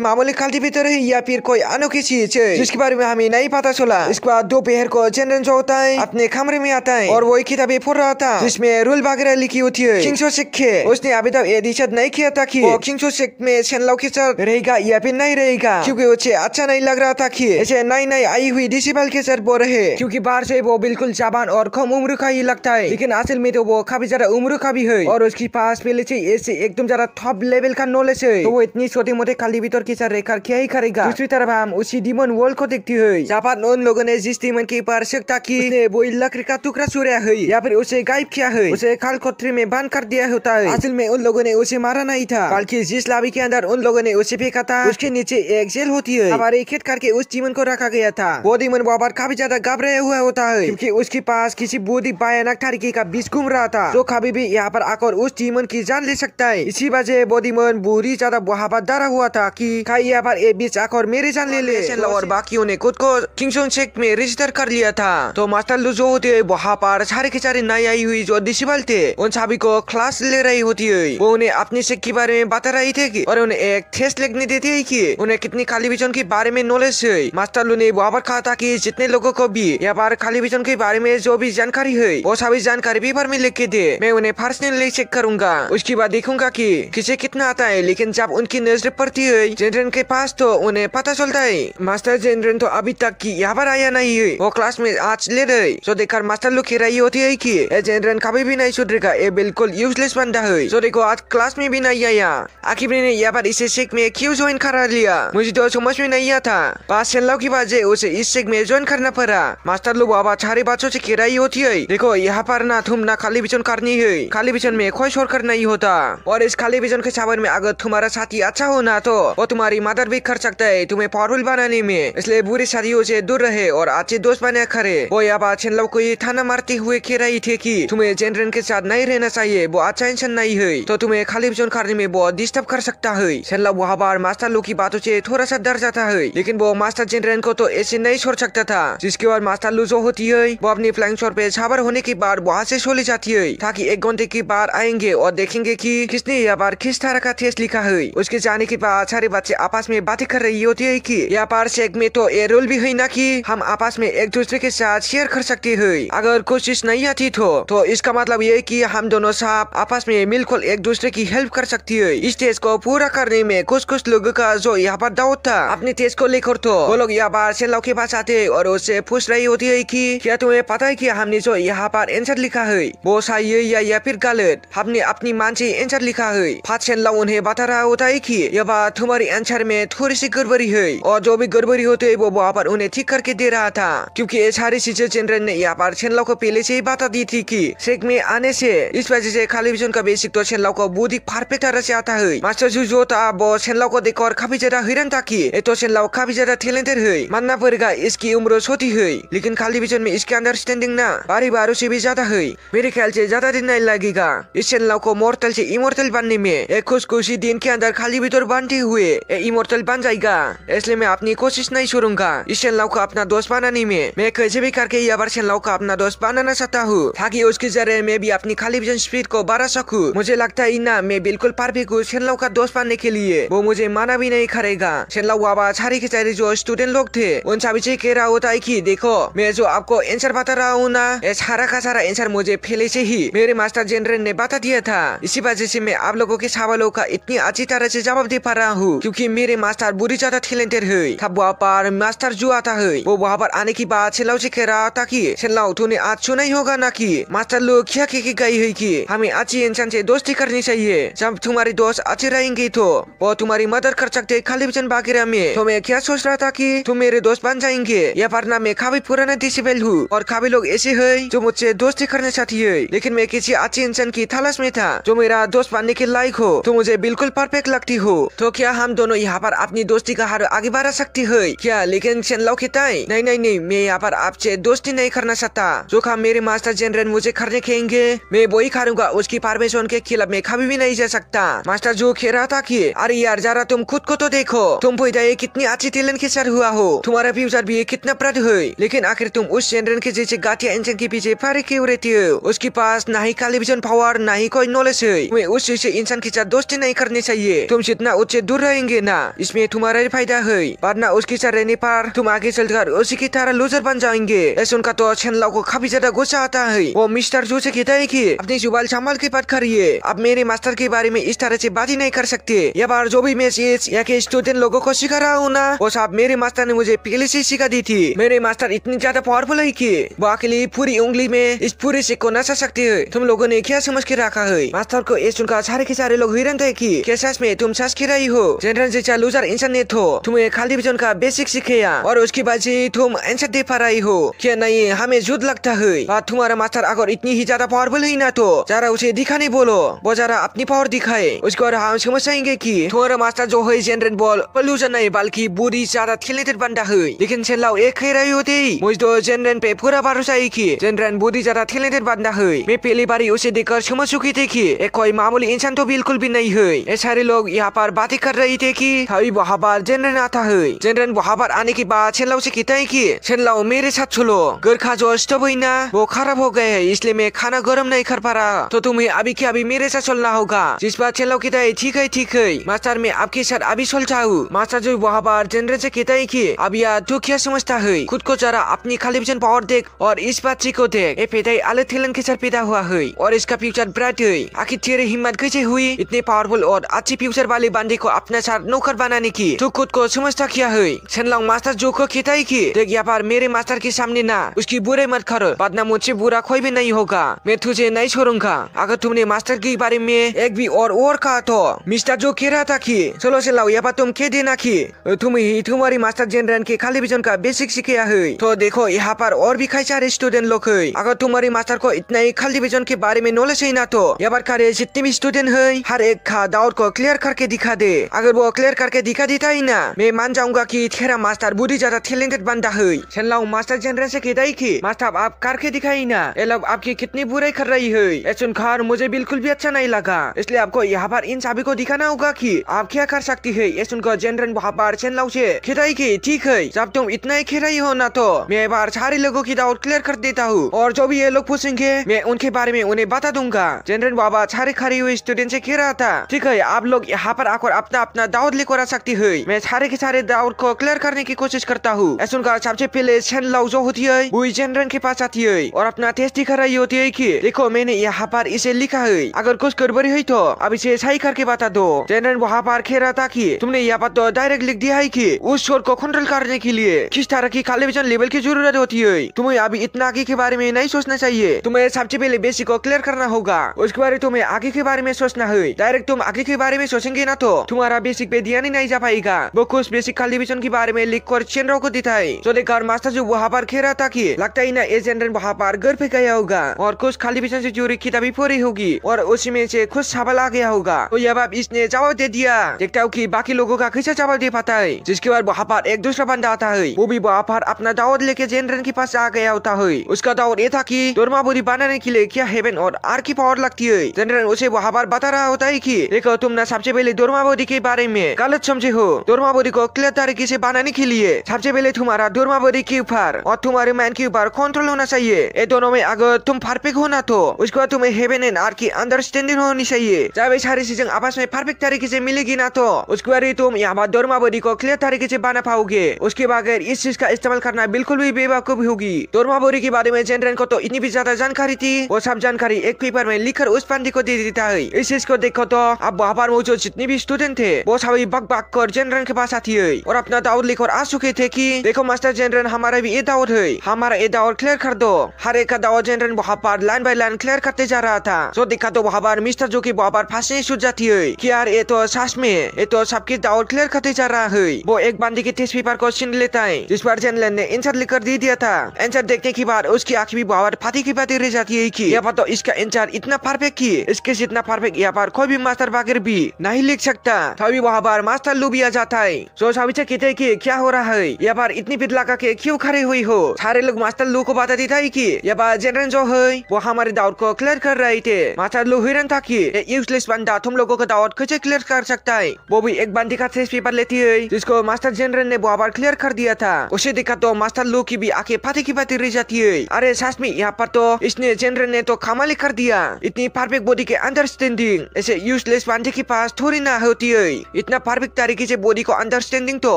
मामूली कल्टीवेटर है या फिर कोई अनोखी चीज है जिसके बारे में हमें नहीं पता चला। इसके बाद दोपहर को जनरल जो होता है अपने कमरे में आता है और वही किताबें पढ़ रहा था जिसमें रूल वगैरह लिखी होती है। किंग सिक्के उसने अभी तक ये डिसाइड नहीं किया था कि वो किंग में शेनलाओ के साथ रहेगा या फिर नहीं रहेगा, क्योंकि उसे अच्छा नहीं लग रहा था कि ऐसे नई आई हुई डिसेबल के साथ वो रहे, क्योंकि बाहर से वो बिल्कुल जवान और कम उम्र का ही लगता है। लेकिन असल में तो वो काफी ज्यादा उम्र का भी है और उसके पास पहले से ऐसे एकदम ज्यादा टॉप लेवल का नॉलेज है। तो वो इतनी छोटे मोटे कल्टीवेटर के साथ रहकर क्या ही करेगा। दूसरी तरफ हम उसी डीमन वर्ल्ड को देखते हैं जहाँ पर उन लोगों ने जिस डीमन के ऊपर शक्ता की वो लकड़ी का टुकड़ा छुड़ाया है या फिर उसे गायब किया है, उसे खाल कोठरी में बंद कर दिया होता है। असल में उन लोगों ने उसे मारा नहीं था, बल्कि जिस लाबी के अंदर उन लोगों ने उसे फेंका था उसके नीचे एक जेल होती है। हमारे खेत करके उस डीमन को रखा गया था। वो डीमन वहाँ पर काफी ज्यादा घबराया हुआ होता है क्योंकि उसके पास किसी बहुत ही भयानक तरीके का विष घूम रहा था जो कभी भी यहाँ पर आकर उस डीमन की जान ले सकता है। इसी वजह वो डीमन बुरी ज्यादा वहाँ पर डरा हुआ था कि कहीं यहाँ पर ये बीच आकर मेरी जान ले ले। और बाकियों ने खुद को किंगसन शेक में रजिस्टर कर लिया था। तो मास्टर लू जो होते है वहाँ पर सारे के सारे नई आई हुई जो डिसेबल थे उन सभी को क्लास ले रही होती है। वो उन्हें अपने शेक के बारे में बता रही थे कि और उन्हें एक टेस्ट लिखने देते है कि उन्हें कितनी टेलीविजन के बारे में नॉलेज है। मास्टर लू ने वहाँ पर कहा था कि जितने लोगों को भी यहाँ पर टेलीविजन के बारे में जो भी जानकारी है वो सभी जानकारी पेपर में लिख के दे, मैं उन्हें पर्सनली चेक करूंगा। उसके बाद देखूंगा कि किसे कितना आता है। लेकिन जब उनकी नजर पड़ती है जनरल के पास तो उन्हें पता चलता है मास्टर जनरल तो अभी तक की यहाँ पर आया नहीं है, वो क्लास में आज ले रहे। तो देखकर मास्टर लोग कह रही होती है कि जनरल कभी भी नहीं सुधरेगा, ये बिल्कुल यूजलेस बंदा है। तो देखो आज क्लास में भी नहीं आया, आखिर मैंने यहाँ पर इसे शेक में क्यों ज्वाइन करा लिया, मुझे तो समझ में नहीं आता। पास शेनलाओ की वजह उसे इस शेक में ज्वाइन करना पड़ा। मास्टर लोग बाबा सारे बच्चों से कह रही होती है देखो यहाँ पर ना तुम ना खाली विजन करनी है, खाली विजन में कोई शोर कर नहीं होता और इस खाली विजन के सावन में अगर तुम्हारा साथी अच्छा हो ना तो वो तुम्हारी मदद भी कर सकता है तुम्हें पावरफुल बनाने में, इसलिए बुरी साथियों से दूर रहे और अच्छे दोस्त बने खड़े। वो यहाँ पर शेनलाओ को ये थाना मारते हुए कह रही थी कि तुम्हें जनरल के साथ नहीं रहना चाहिए, वो अच्छा इंसान नहीं है तो तुम्हें खाली विजन करने में बहुत डिस्टर्ब कर सकता है। शेनलाओ वहाँ पर मास्टर लोग की बातों से थोड़ा सा डर जाता है, लेकिन वो मास्टर जनरल को तो ऐसे नहीं छोड़ सकता था। जिसके बाद मास्टर लू जो होती है वो अपनी फ्लाइंग शॉट पे छावर होने के बाद वहाँ से चली जाती है ताकि 1 घंटे के बाद आएंगे और देखेंगे कि किसने यहाँ पर किस तरह का टेस्ट लिखा है। उसके जाने के बाद सारे बच्चे आपस में बातें कर रही होती है कि यहाँ पर शेक में तो ये रूल भी है ना कि हम आपस में एक दूसरे के साथ शेयर कर सकते हैं, अगर कुछ चीज नहीं आती तो इसका मतलब ये कि हम दोनों साहब आपस में मिलकर एक दूसरे की हेल्प कर सकती है। इस टेस्ट को पूरा करने में कुछ लोगों का जो यहाँ पर दावत था अपने टेस्ट को लेकर तो वो लोग यहाँ पर शेनलाओ के पास आते और उससे पूछ रही होती है कि क्या तुम्हें पता है कि हमने जो यहाँ पर आंसर लिखा है वो सही है या फिर गलत, हमने अपनी मान से आंसर लिखा है। फात शेनलाओ उन्हें बता रहा होता है कि यह बात तुम्हारी आंसर में थोड़ी सी गड़बड़ी है और जो भी गड़बड़ी होते है वो वहाँ पर उन्हें ठीक करके दे रहा था, क्योंकि ये सारी चीजें जनरल ने यहाँ पर शेनलाओ को पहले से ही बता दी थी कि शेक में आने से इस वजह से खाली विजन का बेसिक तो शेनलाओ को बहुत ही परफेक्ट तरह से आता है। मास्टर जू जो था वो शेनलाओ को देखकर काफी ज्यादा हैरान था कि ये तो शेनलाओ काफी ज्यादा टैलेंटेड है, मानना पड़ेगा इसकी उम्र छोटी है लेकिन खाली विजन में इसकी अंडरस्टैंडिंग ना बारी बारों से भी ज्यादा है। मेरे ख्याल से ज्यादा दिन नहीं लगेगा इस शेनलाओ को मॉर्टल से इमोर्टल बनने में। एक खुशी दिन के अंदर खाली भीतर बनते हुए इमोर्टल बन जाएगा, इसलिए मैं अपनी कोशिश नहीं छोड़ूंगा इस शेनलाओ को अपना दोस्त बनाने में। मैं कैसे भी करके यहाँ पर शेनलाओ को अपना दोस्त बनाना चाहता हूँ ताकि उसके जरिए मैं भी अपनी खाली विजन स्पीड को बढ़ा सकूं। मुझे लगता है ना मैं बिल्कुल परफेक्ट हूँ शेनलाओ का दोस्त बनने के लिए, वो मुझे माना भी नहीं करेगा। शेनलाओ बाबा सारे के सारे जो स्टूडेंट लोग थे उन सभी से कह रहा होता है कि देखो मैं जो आपको आंसर बता रहा हूँ ना, ये सारा का सारा आंसर मुझे पहले से ही मेरे मास्टर जनरल ने बता दिया था। इसी वजह से मैं आप लोगों के सवालों का इतनी अच्छी तरह से जवाब दे पा रहा हूँ क्योंकि मेरे मास्टर बुरी ज्यादा टैलेंटेड है। तब वहाँ पर मास्टर जो आता है वो वहाँ पर आने के बाद शेनलाओ से कह रहा था कि शेनलाओ तूने आज सुना ही होगा ना कि मास्टर लोग क्या कह के गई है कि हमें अच्छी इंसान से दोस्ती करनी चाहिए, जब तुम्हारे दोस्त अच्छे रहेंगे तो वो तुम्हारी मदद कर सकते खाली विजन वगैरह में। तो मैं क्या सोच रहा था कि तुम मेरे दोस्त बन जाएंगे। यह वरना मैं काफी पुराना डिसेबल हूँ और काफी लोग ऐसे है जो मुझसे दोस्ती करना चाहती है, लेकिन मैं किसी अच्छे इंसान की तलाश में था जो मेरा दोस्त बनने के लायक हो, तो मुझे बिल्कुल परफेक्ट लगती हो। तो क्या हम दोनों यहाँ पर अपनी दोस्ती का हाथ आगे बढ़ा सकती है क्या? लेकिन शेनलाओ कहता है नहीं नहीं नहीं, मैं यहाँ पर आपसे दोस्ती नहीं करना चाहता। जो काम मेरे मास्टर जनरल मुझे करने कहेंगे मैं वही करूंगा, उसकी परमिशन के खिलाफ मैं कभी भी नहीं जा सकता। मास्टर जो कह रहा था कि अरे यार जरा तुम खुद को तो देखो, तुम पैदा कितनी अच्छी टैलेंट के साथ हुआ हो, तुम्हारा फ्यूचर भी कितना प्रद है, लेकिन आखिर तुम उस जनरल के जैसे घटिया इंसान के पीछे फारे क्यों रहती हो? उसके पास ना ही टेलीविजन पावर ना ही कोई नॉलेज है, तुम्हें उस जैसे इंसान के साथ दोस्ती नहीं करनी चाहिए। तुम जितना उससे दूर रहेंगे ना इसमें तुम्हारा ही फायदा है, वरना उसके साथ रहने पर तुम आगे चलकर उसी की तरह लूजर बन जाएंगे। ऐसा उनका तो शेनलाओ को काफी ज्यादा गुस्सा आता है। वो मिस्टर जो से कहता है कि अपनी जुबान संभाल के बात करिए, अब मेरे मास्टर के बारे में इस तरह से बात ही नहीं कर सकते। यह बार जो भी मैं यहाँ के स्टूडेंट लोगों को सिखा रहा हूँ ना वो सब मेरे मास्टर ने मुझे पहले से सिखा दी थी। मेरे मास्टर इतनी ज्यादा पावरफुल है कि वो अकेले पूरी उंगली में इस पूरे सिक्को नचा सकते है। तुम लोगों ने क्या समझ के रखा है? मास्टर को ये सुनकर सारे के सारे लोग हैरान थे कि क्या सच में तुम सच कह रही हो? जनरल जैसा लूजर इंसान ने तो तुम्हें खाली विजन का बेसिक सिखाया और उसके बाद से तुम आंसर दे पा रही हो क्या? नहीं, हमें झूठ लगता है। और तुम्हारा मास्टर अगर इतनी ही ज्यादा पावरफुल है ना तो जरा उसे दिखाने बोलो, वो जरा अपनी पावर दिखाए, उसको और हम समझ जाएंगे कि तुम्हारा मास्टर जो है जनरल बॉल पलूजन नहीं बल्कि बुरी ज्यादा टैलेंटेड बंदा है। लेकिन शेनलाओ एक कह रही होती मुझे तो जनरल पे पूरा भरोसा है कि जनरल बुरी ज्यादा टैलेंटेड बंदा है। मैं पहली बार उसे देखकर समझ चुकी थी कि एक कोई मामूली इंसान तो बिल्कुल भी नहीं है। ये सारे लोग यहाँ पर बातें कर रही थे कि अभी वहाँ पर जनरल आता है। जनरल वहाँ पर आने के बाद शेनलाओ से कहता है कि शेनलाओ मेरे साथ चलो, घर का जो स्टोव है ना वो खराब हो गया है इसलिए मैं खाना गर्म नहीं कर पा रहा, तो तुम्हें अभी के अभी मेरे साथ चलना होगा। जिस बात शेनलाओ कहता है ठीक है मास्टर, मैं आपके साथ अभी चल जाऊँ। मास्टर जो वहाँ पर जनरल से कहता है कि अब यार तू क्या समझता है, खुद को जरा अपनी खाली विजन पावर देख और इस बात को देख, ये पैदा अलग टैलेंट के साथ पैदा हुआ है और इसका फ्यूचर ब्राइट है। आखिर तेरी हिम्मत कैसे हुई इतने पावरफुल और अच्छी फ्यूचर वाले बंदे को अपने साथ नौकर बनाने की? तू खुद को समझता क्या है? शेनलाओ मास्टर जो को कहता है कि देख यहाँ पर मेरे मास्टर के सामने ना उसकी बुरे मत करो, वरना मुझसे बुरा कोई भी नहीं होगा, मैं तुझे नहीं छोड़ूंगा। अगर तुमने मास्टर के बारे में एक भी और कहा तो मिस्टर जो कह रहा था कि चलो शेनलाओ यहाँ पर तुम कह देना कि तुम्हारी मास्टर जनरल के खाली विजन का बेसिक सिखाया है। तो देखो यहाँ पर और भी कई सारे स्टूडेंट लोग है, अगर तुम्हारी मास्टर को इतना ही खाली विजन के बारे में नॉलेज है ना तो यहाँ पर जितने भी स्टूडेंट है हर एक का डाउट को क्लियर करके दिखा दे। अगर वो क्लियर करके दिखा देता है ना मैं मान जाऊंगा कि तेरा मास्टर बुरी ज्यादा टैलेंटेड बंदा है। शेनलाओ मास्टर जनरल से कहता है कि मास्टर आप करके दिखाई ना, ये लोग आपकी कितनी बुराई कर रही है। ये सुनकर मुझे बिल्कुल भी अच्छा नहीं लगा, इसलिए आपको यहाँ पर इन सभी को दिखाना होगा कि आप क्या कर सकती है। ये सुनकर जनरल वहाँ पर शेनलाओ से कहता है कि ठीक है जब तुम इतना ही खेल रही हो ना तो मैं बार सारे लोगों की डाउट क्लियर कर देता हूँ और जो भी ये लोग पूछेंगे मैं उनके बारे में उन्हें बता दूंगा। जनरल बाबा सारे खड़े हुए स्टूडेंट से कह रहा था ठीक है आप लोग यहाँ पर आकर अपना अपना डाउट लेकर आ सकती है, मैं सारे के सारे डाउट को क्लियर करने की कोशिश करता हूँ। सुनकर सबसे पहले शेनलाओ जो होती है वो जनरल के पास आती है और अपना टेस्ट दिखा रही होती है कि देखो मैंने यहाँ पर इसे लिखा है, अगर कुछ गड़बड़ी हुई तो अब इसे सही करके बता दो। जनरल वहाँ पर कह रहा था कि तुमने यहाँ पर तो डायरेक्ट लिख दिया है कि उस शोर को कंट्रोल करने के लिए किस तरह की खाली विजन लेवल की जरूरत होती है। तुम्हें अभी इतना आगे के बारे में नहीं सोचना चाहिए, तुम्हें सबसे पहले बेसिक को क्लियर करना होगा, उसके बाद तुम्हें आगे के बारे में सोचना है। डायरेक्ट तुम आगे के बारे में सोचेंगे ना तो तुम्हारा बेसिक पे ध्यान ही नहीं जा पाएगा। वो कुछ बेसिक खाली विजन के बारे में लिख कर शेनलाओ को देता है। तो देखकर मास्टर जो वहाँ पर कह रहा था कि लगता ही ना ये जनरल वहाँ पर घर पे गया होगा और कुछ खाली विजन से जुड़ी किताबें पढ़ी होगी और उसी में से कुछ सवाल आ गया होगा। तो जब इसने जवाब दे दिया। देखता हूँ कि बाकी लोगों का कैसा जवाब दे पाता है। जिसके बाद वहाँ पर एक दूसरा बंदा आता है, वो भी वहाँ पर अपना दावत लेके जेनरेन के पास आ गया होता है। उसका दावत ये था कि डोरमा बॉडी बनाने के लिए क्या हेवन और आर्क की पावर लगती है। जेनरेन उसे वहाँ पर बता रहा होता है कि देखो तुम ना सबसे पहले डोरमा बॉडी के बारे में गलत समझे हो। डोरमा बॉडी को क्लियर तरीके से बनाने के लिए सबसे पहले तुम्हारा डोरमा बॉडी के ऊपर और तुम्हारे माइंड के ऊपर कंट्रोल होना चाहिए। ये दोनों में अगर तुम परफेक्ट हो ना तो उसके बाद तुम्हें हेवन एंड आर्क की अंडरस्टैंडिंग होनी चाहिए। जब ये सारी चीजें आपस में परफेक्ट तरीके से मिलेगी ना तो उसके बाद ही तुम यहाँ पर डोरमा बॉडी को क्लियर तरीके से बना पाओगे। उसके बगैर इस चीज का इस्तेमाल करना बिल्कुल भी बेवकूफी होगी। डोरमा बॉडी के बारे में जेनरेन को तो इतनी भी ज्यादा जानकारी थी, वो सब जानकारी एक पेपर में लिखकर उस बंदे को दे देता है। इस चीज को देखो तो अब वहाँ पर मौजूद जितने भी स्टूडेंट थे वो सभी बक बक कर जेनरेन के पास आती है और अपना दावत लेकर आ चुके थे कि देखो मास्टर जेनरेन हमारा भी ये दावत है, हमारा ये दावत क्लियर कर दो। हर एक का दावत जेनरेन वहाँ पर लाइन बाय लाइन क्लियर करते जा रहा था। जो देखा तो वहाँ पर मिस्टर जो की वहाँ पर फांसी छूट जाती है कि यार ये तो सच में ये तो सबकी दावत क्लियर करते जा रहा है। वो एक बंदे के टेस्ट पेपर को छीन लेता है जिस पर जेनरेन ने आंसर लिखकर दे दिया था। आंसर देखने के बाद उसकी आंखें भी वहाँ पर फाटी की फाटी रह जाती है कि यहाँ पर तो इसका आंसर इतना परफेक्ट की इसके जितना परफेक्ट यहाँ पर कोई भी मास्टर बगैर भी नहीं लिख सकता। तभी वहाँ पर मास्टर लू भी आ जाता है। जो सभी से कहते हैं कि क्या हो रहा है, यहाँ पर इतनी भीड़ लगा के क्यों खड़े हुई हो। सारे लोग मास्टर लू को बता देता है कि यहाँ पर जेनरेन जो है वो हमारे दावत को क्लियर कर रहे थे। मास्टर लू हैरान था कि यूजलेस बंदा तुम लोगों का दावत कैसे क्लियर कर सकता है। वो भी एक बंदी का टेस्ट पेपर लेती है जिसको मास्टर जेनरेन ने वहाँ पर क्लियर कर दिया था। उसे देखा तो मास्टर लू की भी आंखें फाटी की फाटी रह जाती है। अरे सच में यहाँ पर तो इसने जेनरेन ने तो कमाल कर दिया। इतनी परफेक्ट बॉडी के अंडरस्टैंडिंग ऐसे यूजलेस बंदे के पास थोड़ी ना होती है। इतना परफेक्ट तरीके से बॉडी को अंडरस्टैंडिंग तो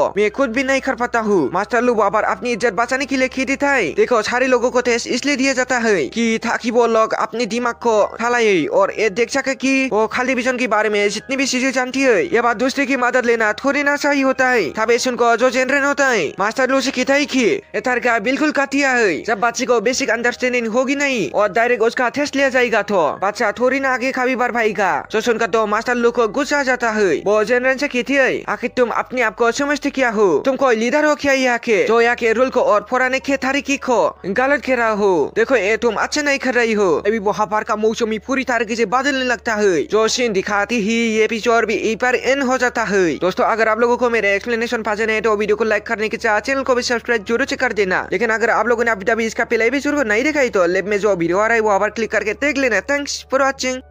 मैं खुद भी नहीं कर पाता हूँ। मास्टर लू वहाँ पर अपनी इज्जत बचाने के लिए खेदी था। देखो सारे लोगों को टेस्ट इसलिए दिया जाता है कि ताकि वो लोग अपने दिमाग को फैलाए और ये देख सके कि वो खाली विजन के बारे में जितनी भी चीजें जानती है या बात दूसरे की मदद लेना थोड़ी ना सही होता है। तब सुनको जो जेनरेन होता है मास्टर लू से कहता है कि ये तरीका बिल्कुल घटिया है। जब बच्चे को बेसिक अंडरस्टैंडिंग होगी नहीं और डायरेक्ट उसका टेस्ट लिया जाएगा तो बच्चा थोड़ी ना आगे कभी बढ़ पाएगा। जो सुनकर तो मास्टर लू को गुस्सा आ जाता है। वो जेनरेन से कहती है आखिर तुम अपने आप को समझते क्या हो, तुम कोई लीडर हो क्या यहाँ के जो यहाँ के रूल को और पुराने के तरीके को गलत कह रहा हो। देखो ये तुम अच्छा नहीं कर रही हो। अभी वहाँ पर का मौसमी पूरी तरीके से बदलने लगता है। जो सीन दिखाती ही ये एपिसोड भी एक बार एंड हो जाता है। दोस्तों अगर आप लोगों को मेरे एक्सप्लेनेशन पसंद है तो वीडियो को लाइक करने के साथ चैनल को भी सब्सक्राइब जरूर से कर देना। लेकिन अगर आप लोगों ने अभी तक इसका पहले एपिसोड नहीं देखा तो लेफ्ट में जो वीडियो आ रहा है वो क्लिक करके देख लेना। Thanks for watching.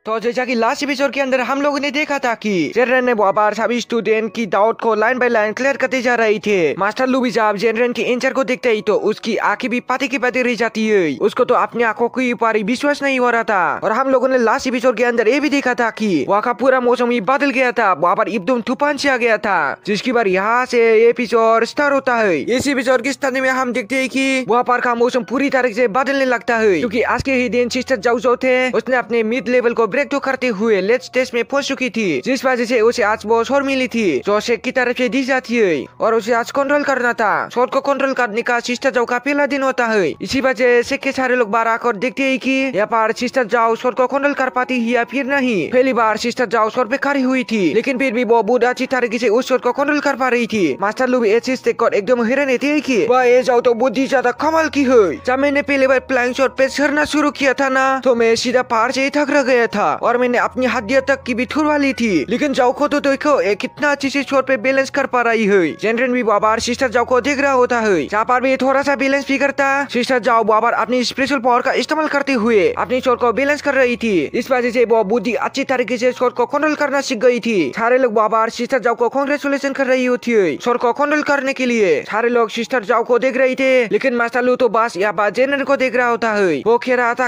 तो जैसा कि लास्ट एपिसोड के अंदर हम लोगों ने देखा था कि जेनरेन ने वहाँ पर सभी स्टूडेंट की दावत को लाइन बाय लाइन क्लियर करते जा रहे थे। मास्टर लू भी जब जेनरेन के आंसर को देखते ही तो उसकी आंखें भी पाती की पाती रह जाती है। उसको तो अपनी आंखों के ऊपर ही विश्वास नहीं हो रहा था। और हम लोगों ने लास्ट एपिसोड के अंदर ये भी देखा था कि वहाँ का पूरा मौसम ही बदल गया था। वहाँ पर एकदम तूफान से आ गया था जिसकी बार यहाँ से एपिसोड स्टार्ट होता है। इस एपिसोड के स्टार्ट में हम देखते हैं कि वहाँ पर का मौसम पूरी तरह से बदलने लगता है क्योंकि आज के ही दिन सिस्टर जाओ जो थे उसने अपने मिड लेवल को ब्रेक तो करते हुए लेट्स टेस्ट में पहुंच चुकी थी जिस वजह से उसे आज वो शोर मिली थी जो शेख की तरफ से दी जाती है और उसे आज कंट्रोल करना था। शोर को कंट्रोल करने का सिस्टर जाओ का पहला दिन होता है। इसी वजह शेख के सारे लोग बाहर आकर देखते हैं कि यहाँ पर सिस्टर जाओ शोर को कंट्रोल कर पाती है या फिर नहीं। पहली बार सिस्टर जाओ शोर पे खड़ी हुई थी लेकिन फिर भी वो बहुत अच्छी तरीके से उस शोर को कंट्रोल कर पा रही थी। मास्टर लू भी ये चीज देखकर एकदम हैरान थे कि वह ये जाओ तो बुद्धि ज्यादा कमाल की है। जब मैंने पहली बार फ्लाइंग शॉट पे चढ़ना शुरू किया था ना तो मैं सीधा पहाड़ से ही थक गया था और मैंने अपनी हड्डियां तक की भी ठुरवा ली थी। लेकिन जाओ को तो देखो ये कितना अच्छी से शॉट पे बैलेंस कर पा रही है। जेनरेन भी बार सिस्टर जाओ को देख रहा होता है। जहाँ पर भी थोड़ा सा बैलेंस भी करता सिस्टर जाओ बार अपनी स्पेशल पावर का इस्तेमाल करते हुए अपनी शॉट को बैलेंस कर रही थी। इस वजह से वो बुद्धि अच्छी तरीके से शॉट को कंट्रोल करना सीख गई थी। सारे लोग बार सिस्टर जाओ को कांग्रेचुलेशन कर रही होती है शॉट को कंट्रोल करने के लिए। सारे लोग सिस्टर जाओ को देख रहे थे लेकिन मास्टर लू तो बस यहाँ पर जेनरेन को देख रहा होता है। वो कह रहा था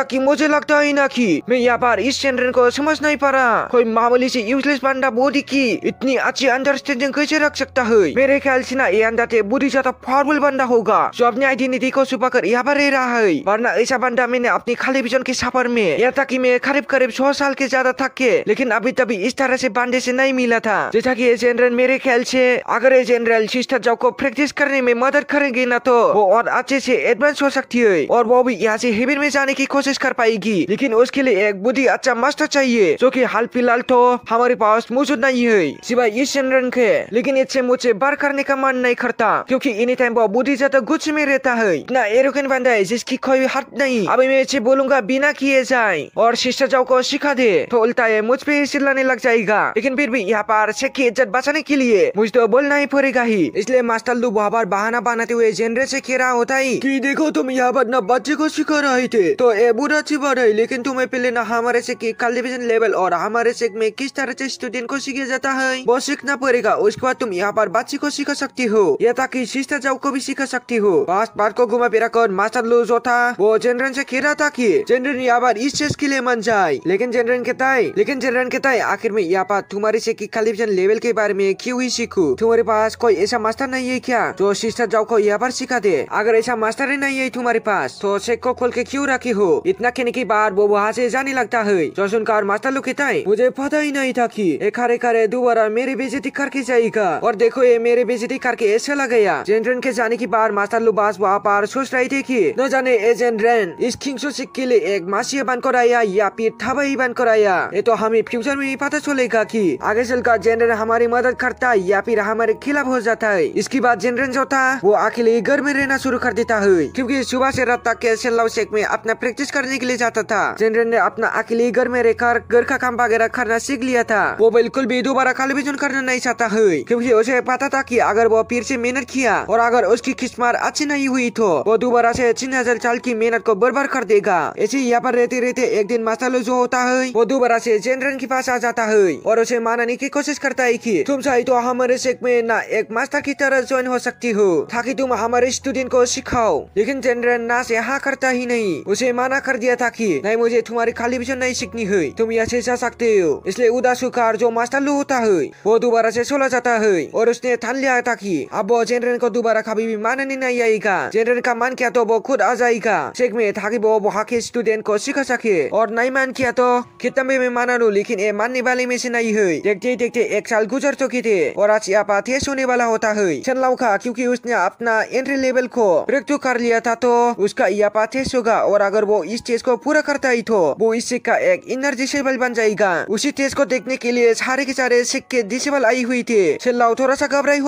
कि मुझे लगता है ना कि मैं यहाँ पर इस जेनरेन को समझ नहीं पा रहा। कोई मामूली से यूजलेस बंदा बॉडी की इतनी अच्छी अंडरस्टैंडिंग कैसे रख सकता है। मेरे ख्याल से ना ये अंदर से बुद्धि ज्यादा पावरफुल बंदा होगा जो अपनी आइडेंटिटी को छुपा कर यहाँ पर रह रहा है। वरना ऐसा बंदा मैंने अपनी खाली विजन के सफर में यहाँ तक कि मैं करीब 100 साल के ज्यादा थक के लेकिन अभी तभी इस तरह से बंदे से नहीं मिला था। जैसा कि ये जनरल मेरे ख्याल से अगर ये जनरल सिस्टर जाओ को प्रैक्टिस करने में मदद करेंगे ना तो वो और अच्छे से एडवांस हो सकती है और वो भी यहाँ से हेवन में जाने की कोशिश कर पाएगी। लेकिन उसके लिए एक एक बुद्धि अच्छा मास्टर चाहिए जो कि हाल फिलहाल तो हमारे पास मौजूद नहीं है सिवाय इस जनरन के। लेकिन इससे मुझे बात करने का मन नहीं करता क्योंकि एनी टाइम वो बुद्धि ज्यादा गुस्से में रहता है। इतना एरोगेंट बंदा है जिसकी कोई हद नहीं। अभी मैं इसे बोलूंगा बिना किए जाए और सिस्टर जाओ को सिखा दे तो उल्टा है मुझ पे चिल्लाने लग जाएगा। लेकिन फिर भी यहाँ पर शेख की इज्जत बचाने के लिए मुझे तो बोलना ही पड़ेगा ही। इसलिए मास्टर लू वहाँ पर बहाना बनाते हुए जनरल से कह रहा होता है कि देखो तुम यहाँ पर ना बच्चे को सिखा रहे थे तो ये बुरा अच्छी बात है, लेकिन तुम्हें पहले ना हमारे शेख की कल्टीवेशन लेवल और हमारे शेख में किस तरह से स्टूडेंट को सिखाया जाता है वो सीखना पड़ेगा। उसके बाद तुम यहाँ पर बच्चे को सिखा सकती हो या ताकि सिस्टर जाओ को भी सिखा सकती हो। बात को घुमा फिरा कर मास्टर लू जो था वो जनरल से कह रहा था कि जनरल यहाँ पर इस चीज के लिए मन जाए। लेकिन जनरल कहता है आखिर में यहाँ पर तुम्हारे शेख की कल्टीवेशन लेवल के बारे में क्यों ही सीखूं? तुम्हारे पास कोई ऐसा मास्टर नहीं है क्या जो सिस्टर जाओ को यहाँ पर सिखा दे? अगर ऐसा मास्टर ही नहीं है तुम्हारे पास तो शेख को खोल के क्यों रखी हो? इतना कहने के बाद वो वहाँ से जाने लगता है। जो सुनकर मास्टर लोग कहता है मुझे पता ही नहीं था कि एक हारे दोबारा मेरी बेइज्जती करके जाएगा और देखो ये मेरे बेइज्जती करके ऐसा लग गया। जनरल के जाने के बाद मास्टर लोग बस वहाँ पर सोच रहे थे कि न जाने ए जनरल इस खिंगसो शेख के लिए एक मासिया बनकर आया या फिर थबाई बनकर आया। ये तो हमें फ्यूचर में ही पता चलेगा कि आगे चलकर जनरल हमारी मदद करता है या फिर हमारे खिलाफ हो जाता है। इसके बाद जनरल जो था वो अकेले घर में रहना शुरू कर देता है क्योंकि सुबह से रात तक के सेल्लाओ शेख में अपना प्रैक्टिस करने के लिए जाता था। जनरल ने अपना अकेले घर में रहकर घर का काम वगैरह करना सीख लिया था। वो बिल्कुल भी दोबारा कल्टीवेशन करना नहीं चाहता है क्योंकि उसे पता था कि अगर वो फिर से मेहनत किया और अगर उसकी किस्मत अच्छी नहीं हुई तो वो दोबारा से 3000 साल की मेहनत को बर्बाद कर देगा। ऐसे यहाँ पर रहते रहते एक दिन मास्टर जो होता है वो दोबारा से जनरल के पास आ जाता है और उसे मानने की कोशिश करता है कि तुम चाहे तो हमारे शेख में ना एक मास्टर की तरह ज्वाइन हो सकती हो ताकि तुम हमारे स्टूडेंट को सिखाओ। लेकिन जनरल ना से हाँ करता ही नहीं। उसे माना कर दिया था कि नहीं मुझे तुम्हारी कल्टीवेशन नहीं सीखनी है, तुम यहाँ से जा सकते हो। इसलिए उदास होकर जो मास्टर लू होता है वो दोबारा से चला जाता है और उसने ठान लिया था कि अब वो जनरल को दोबारा कभी भी मानने नहीं आएगा। जनरल का मन किया तो वो खुद आ जाएगा शेख में ताकि वो वहाँ के स्टूडेंट को सिखा सके और नहीं मान किया तो कितना भी मैं माना लूं लेकिन ये मानने वाले में से नहीं है। देखते देखते 1 साल गुजर चुके थे और आज यहाँ पर टेस्ट होने वाला होता है चेनलाओ का क्योंकि उसने अपना एंट्री लेवल को ब्रेक थ्रू कर लिया था तो उसका यहाँ पर टेस्ट होगा और अगर वो इस टेस्ट को पूरा करता ही तो वो इस शेख का एक इनर डिसेबल बन जाएगा। उसी टेस्ट को देखने के लिए सारे के सारे शेख के डिसेबल आई हुई थे। चेनलाओ थोड़ा सा घबराया